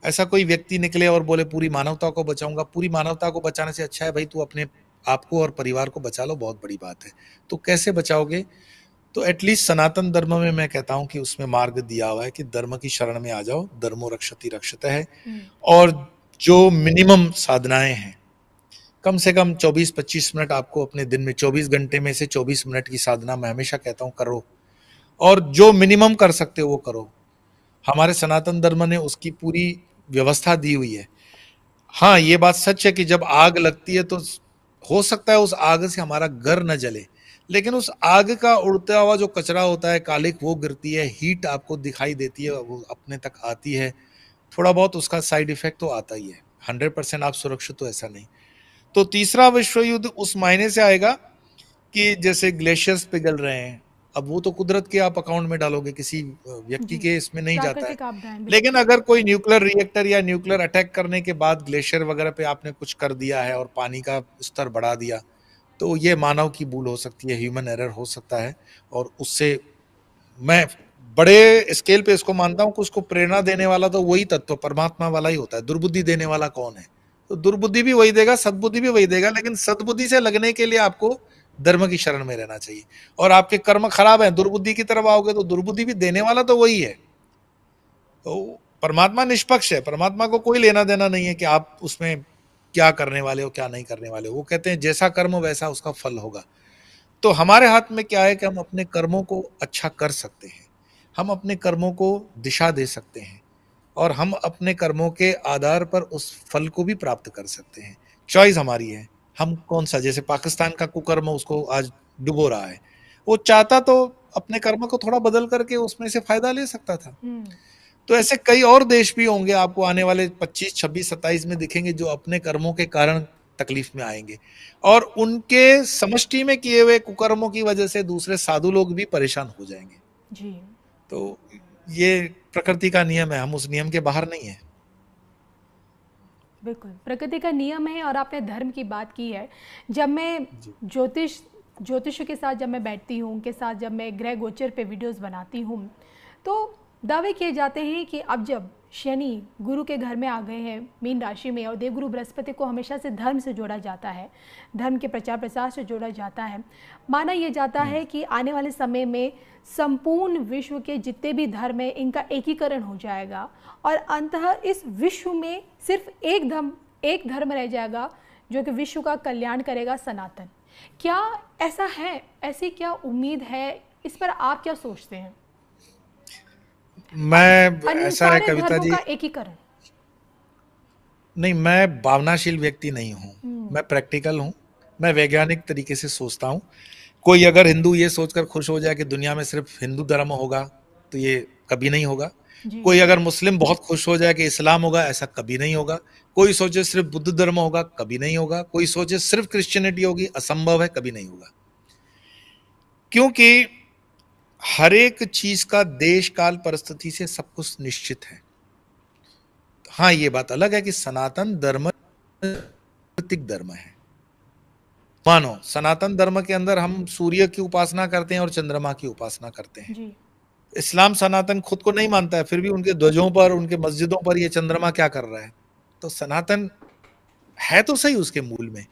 ऐसा कोई व्यक्ति निकले और बोले पूरी मानवता को बचाऊंगा, पूरी मानवता को बचाने से अच्छा है भाई तू अपने आपको और परिवार को बचा लो, बहुत बड़ी बात है। तो कैसे बचाओगे? तो एटलीस्ट सनातन धर्म में मैं कहता हूं कि उसमें मार्ग दिया हुआ है कि धर्म की शरण में आ जाओ, धर्मो रक्षति रक्षत है। और जो मिनिमम साधनाएं हैं, कम से कम 24-25 मिनट आपको अपने दिन में, 24 घंटे में से 24 मिनट की साधना मैं हमेशा कहता हूं करो, और जो मिनिमम कर सकते हो वो करो। हमारे सनातन धर्म ने उसकी पूरी व्यवस्था दी हुई है। हाँ, ये बात सच है कि जब आग लगती है तो हो सकता है उस आग से हमारा घर न जले, लेकिन उस आग का उड़ता हुआ जो कचरा होता है, कालिक, वो गिरती है, हीट आपको दिखाई देती है, वो अपने तक आती है। थोड़ा बहुत उसका साइड इफेक्ट तो आता ही है, 100% आप सुरक्षित तो ऐसा नहीं। तो तीसरा विश्व युद्ध उस मायने से आएगा कि जैसे ग्लेशियर्स पिघल रहे हैं, अब वो तो कुदरत के आप अकाउंट में डालोगे, किसी व्यक्ति के इसमें नहीं जाता है। लेकिन अगर कोई न्यूक्लियर रिएक्टर या न्यूक्लियर अटैक करने के बाद ग्लेशियर वगैरह पे आपने कुछ कर दिया है और पानी का स्तर बढ़ा दिया, तो ये मानव की भूल हो सकती है, ह्यूमन एरर हो सकता है। और उससे मैं बड़े स्केल पे इसको मानता हूँ कि उसको प्रेरणा देने वाला तो वही तत्व परमात्मा वाला ही होता है। दुर्बुद्धि देने वाला कौन है? तो दुर्बुद्धि भी वही देगा, सद्बुद्धि भी वही देगा, लेकिन सद्बुद्धि से लगने के लिए आपको धर्म की शरण में रहना चाहिए। और आपके कर्म खराब हैं, दुर्बुद्धि की तरफ आओगे तो दुर्बुद्धि भी देने वाला तो वही है। तो परमात्मा निष्पक्ष है, परमात्मा को कोई लेना देना नहीं है कि आप उसमें क्या करने वाले हो, क्या नहीं करने वाले हो। वो कहते हैं जैसा कर्म वैसा उसका फल होगा। तो हमारे हाथ में क्या है कि हम अपने कर्मों को अच्छा कर सकते हैं, हम अपने कर्मों को दिशा दे सकते हैं, और हम अपने कर्मों के आधार पर उस फल को भी प्राप्त कर सकते हैं। चॉइस हमारी है, हम कौन सा, जैसे पाकिस्तान का कुकर्म उसको आज डुबो रहा है, वो चाहता तो अपने कर्म को थोड़ा बदल करके उसमें से फायदा ले सकता था। तो ऐसे कई और देश भी होंगे आपको आने वाले 25, 26, 27 में दिखेंगे जो अपने कर्मों के कारण तकलीफ में आएंगे, और उनके समष्टि में किए हुए कुकर्मों की वजह से दूसरे साधु लोग भी परेशान हो जाएंगे जी। तो ये प्रकृति का नियम है, हम उस नियम के बाहर नहीं है। बिल्कुल, प्रकृति का नियम है। और आपने धर्म की बात की है, जब मैं ज्योतिष के साथ जब मैं बैठती हूँ, उनके साथ जब मैं ग्रह गोचर पे वीडियोस बनाती हूँ, तो दावे किए जाते हैं कि अब जब शनि गुरु के घर में आ गए हैं मीन राशि में, और देवगुरु बृहस्पति को हमेशा से धर्म से जोड़ा जाता है, धर्म के प्रचार प्रसार से जोड़ा जाता है, माना यह जाता है कि आने वाले समय में संपूर्ण विश्व के जितने भी धर्म हैं इनका एकीकरण हो जाएगा और अंततः इस विश्व में सिर्फ एक धर्म रह जाएगा जो कि विश्व का कल्याण करेगा, सनातन। क्या ऐसा है? ऐसी क्या उम्मीद है? इस पर आप क्या सोचते हैं? ऐसा है कविता जी, एकीकरण नहीं, मैं भावनाशील व्यक्ति नहीं हूँ, मैं प्रैक्टिकल हूँ, मैं वैज्ञानिक तरीके से सोचता हूँ। कोई अगर हिंदू ये सोचकर खुश हो जाए कि दुनिया में सिर्फ हिंदू धर्म होगा तो ये कभी नहीं होगा। कोई अगर मुस्लिम बहुत खुश हो जाए कि इस्लाम होगा, ऐसा कभी नहीं होगा। कोई सोचे सिर्फ बुद्ध धर्म होगा, कभी नहीं होगा। कोई सोचे सिर्फ क्रिश्चियनिटी होगी, असंभव है, कभी नहीं होगा। क्योंकि हर एक चीज का देश काल परिस्थिति से सब कुछ निश्चित है। हाँ, ये बात अलग है कि सनातन धर्म प्राकृतिक धर्म है। मानो सनातन धर्म के अंदर हम सूर्य की उपासना करते हैं और चंद्रमा की उपासना करते हैं जी। इस्लाम सनातन खुद को नहीं मानता है, फिर भी उनके ध्वजों पर, उनके मस्जिदों पर ये चंद्रमा क्या कर रहा है? तो सनातन है तो सही उसके मूल में।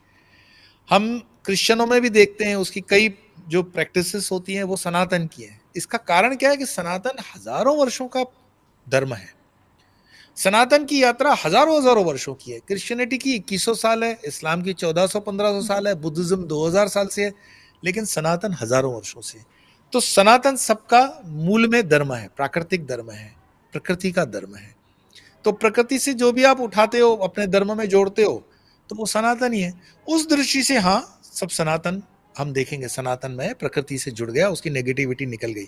हम क्रिश्चियनों में भी देखते हैं उसकी कई जो प्रैक्टिसेस होती हैं वो सनातन की हैं। इसका कारण क्या है कि सनातन हजारों वर्षों का धर्म है। सनातन की यात्रा हजारों वर्षों की है। क्रिश्चियनिटी की 2100 साल है, इस्लाम की 1400-1500 साल है, बुद्धिज्म 2000 साल से है, लेकिन सनातन हजारों वर्षों से। तो सनातन सबका मूल में धर्म है, प्राकृतिक धर्म है, प्रकृति का धर्म है। तो प्रकृति से जो भी आप उठाते हो अपने धर्म में जोड़ते हो तो वो सनातन ही है। उस दृष्टि से हाँ, सब सनातन हम देखेंगे सनातन में प्रकृति से जुड़ गया, उसकी नेगेटिविटी निकल गई।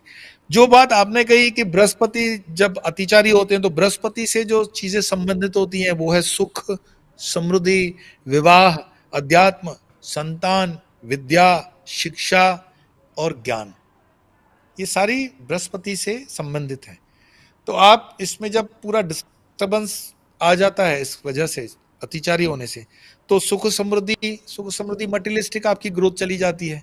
जो बात आपने कही कि बृहस्पति जब अतिचारी होते हैं तो बृहस्पति से जो चीजें संबंधित होती हैं वो है सुख, समृद्धि, विवाह, अध्यात्म, संतान, विद्या, शिक्षा और ज्ञान। ये सारी बृहस्पति से संबंधित है। तो आप इसमें जब पूरा डिस्टर्बेंस आ जाता है इस वजह से, अतिचारी होने से, तो सुख समृद्धि मटेरियलिस्टिक आपकी ग्रोथ चली जाती है।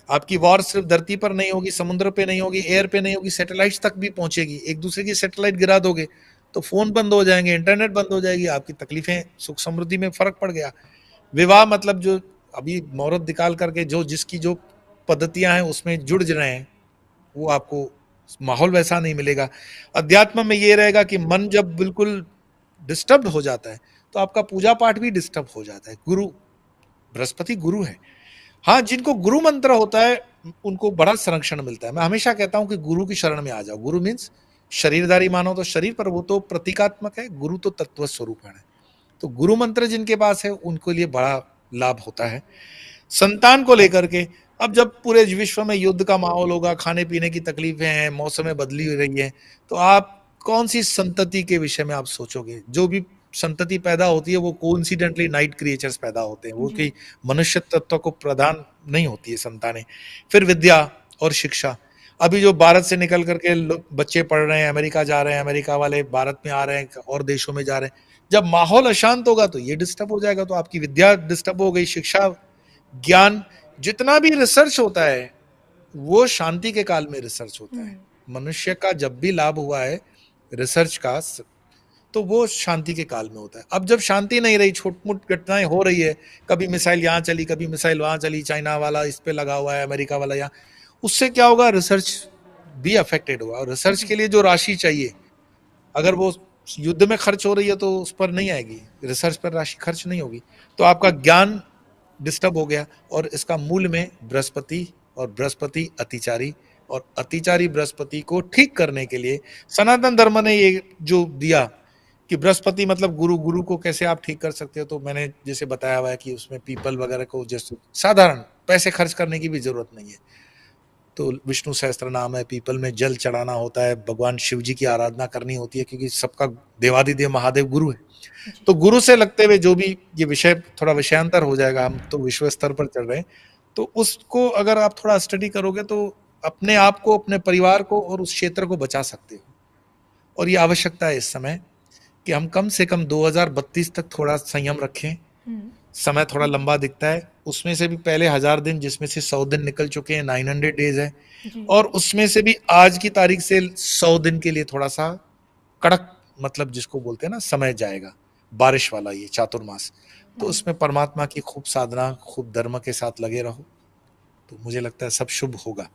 आपकी वॉर सिर्फ धरती पर नहीं होगी, समुद्र पे नहीं होगी, एयर पे नहीं होगी, सैटेलाइट्स तक भी पहुंचेगी। एक दूसरे की सैटेलाइट गिरा दोगे तो फोन बंद हो जाएंगे, इंटरनेट बंद हो जाएगी, आपकी तकलीफें, सुख समृद्धि में फर्क पड़ गया। विवाह मतलब जो अभी मुहूर्त निकाल करके जो जिसकी जो पद्धतियां हैं उसमें जुड़ रहे हैं वो आपको माहौल वैसा नहीं मिलेगा। अध्यात्म में ये रहेगा कि मन जब बिल्कुल डिस्टर्ब हो जाता है तो आपका पूजा पाठ भी डिस्टर्ब हो जाता है। गुरु, बृहस्पति गुरु है। हाँ, जिनको गुरु मंत्र होता है उनको बड़ा संरक्षण मिलता है। मैं हमेशा कहता हूं कि गुरु की शरण में आ जाओ। गुरु मीन्स शरीरधारी मानो तो शरीर, पर वो तो प्रतीकात्मक है, गुरु तो तत्व स्वरूप है। तो गुरु मंत्र जिनके पास है उनको लिए बड़ा लाभ होता है। संतान को लेकर के अब जब पूरे विश्व में युद्ध का माहौल होगा, खाने पीने की तकलीफें हैं, मौसमें बदली हो रही है, तो आप कौन सी संतति के विषय में आप सोचोगे? जो भी संतति पैदा होती है वो कोइंसिडेंटली नाइट क्रिएचर्स पैदा होते हैं, वो कि मनुष्य तत्व को प्रदान नहीं होती है संतानें। फिर विद्या और शिक्षा। अभी जो भारत से निकल करके बच्चे पढ़ रहे हैं, अमेरिका जा रहे हैं, अमेरिका वाले भारत में आ रहे हैं और देशों में जा रहे हैं। जब माहौल अशांत होगा तो ये डिस्टर्ब हो जाएगा, तो आपकी विद्या डिस्टर्ब हो गई, शिक्षा, ज्ञान। जितना भी रिसर्च होता है वो शांति के काल में रिसर्च होता है। मनुष्य का जब भी लाभ हुआ है रिसर्च का तो वो शांति के काल में होता है। अब जब शांति नहीं रही, छोट-मोट घटनाएं हो रही है, कभी मिसाइल यहाँ चली, कभी मिसाइल वहां चली, चाइना वाला इस पे लगा हुआ है, अमेरिका वाला यहाँ, उससे क्या होगा? रिसर्च भी अफेक्टेड होगा। और रिसर्च के लिए जो राशि चाहिए, अगर वो युद्ध में खर्च हो रही है तो उस पर नहीं आएगी, रिसर्च पर राशि खर्च नहीं होगी। तो आपका ज्ञान डिस्टर्ब हो गया। और इसका मूल में बृहस्पति, और बृहस्पति अतिचारी, और अतिचारी बृहस्पति को ठीक करने के लिए सनातन धर्म ने ये जो दिया कि बृहस्पति मतलब गुरु, गुरु को कैसे आप ठीक कर सकते हो? तो मैंने जैसे बताया हुआ है कि उसमें पीपल वगैरह को जैसे साधारण पैसे खर्च करने की भी जरूरत नहीं है। तो विष्णु सहस्त्र नाम है, पीपल में जल चढ़ाना होता है, भगवान शिव जी की आराधना करनी होती है, क्योंकि सबका देवादिदेव महादेव गुरु है। तो गुरु से लगते हुए जो भी, ये विषय थोड़ा विषयांतर हो जाएगा, हम तो विश्व स्तर पर चल रहे हैं, तो उसको अगर आप थोड़ा स्टडी करोगे तो अपने आप को, अपने परिवार को और उस क्षेत्र को बचा सकते हो। और ये आवश्यकता है इस समय कि हम कम से कम 2032 तक थोड़ा संयम रखें, समय थोड़ा लंबा दिखता है, उसमें से भी पहले 1000 दिन जिसमें से 100 दिन निकल चुके हैं, 900 डेज है, जी और उसमें से भी आज की तारीख से 100 दिन के लिए थोड़ा सा कड़क, मतलब जिसको बोलते हैं ना समय जाएगा, बारिश वाला ये चातुर्मास। तो उसमें परमात्मा की खूब साधना, खूब धर्म के साथ लगे रहो, तो मुझे लगता है सब शुभ होगा।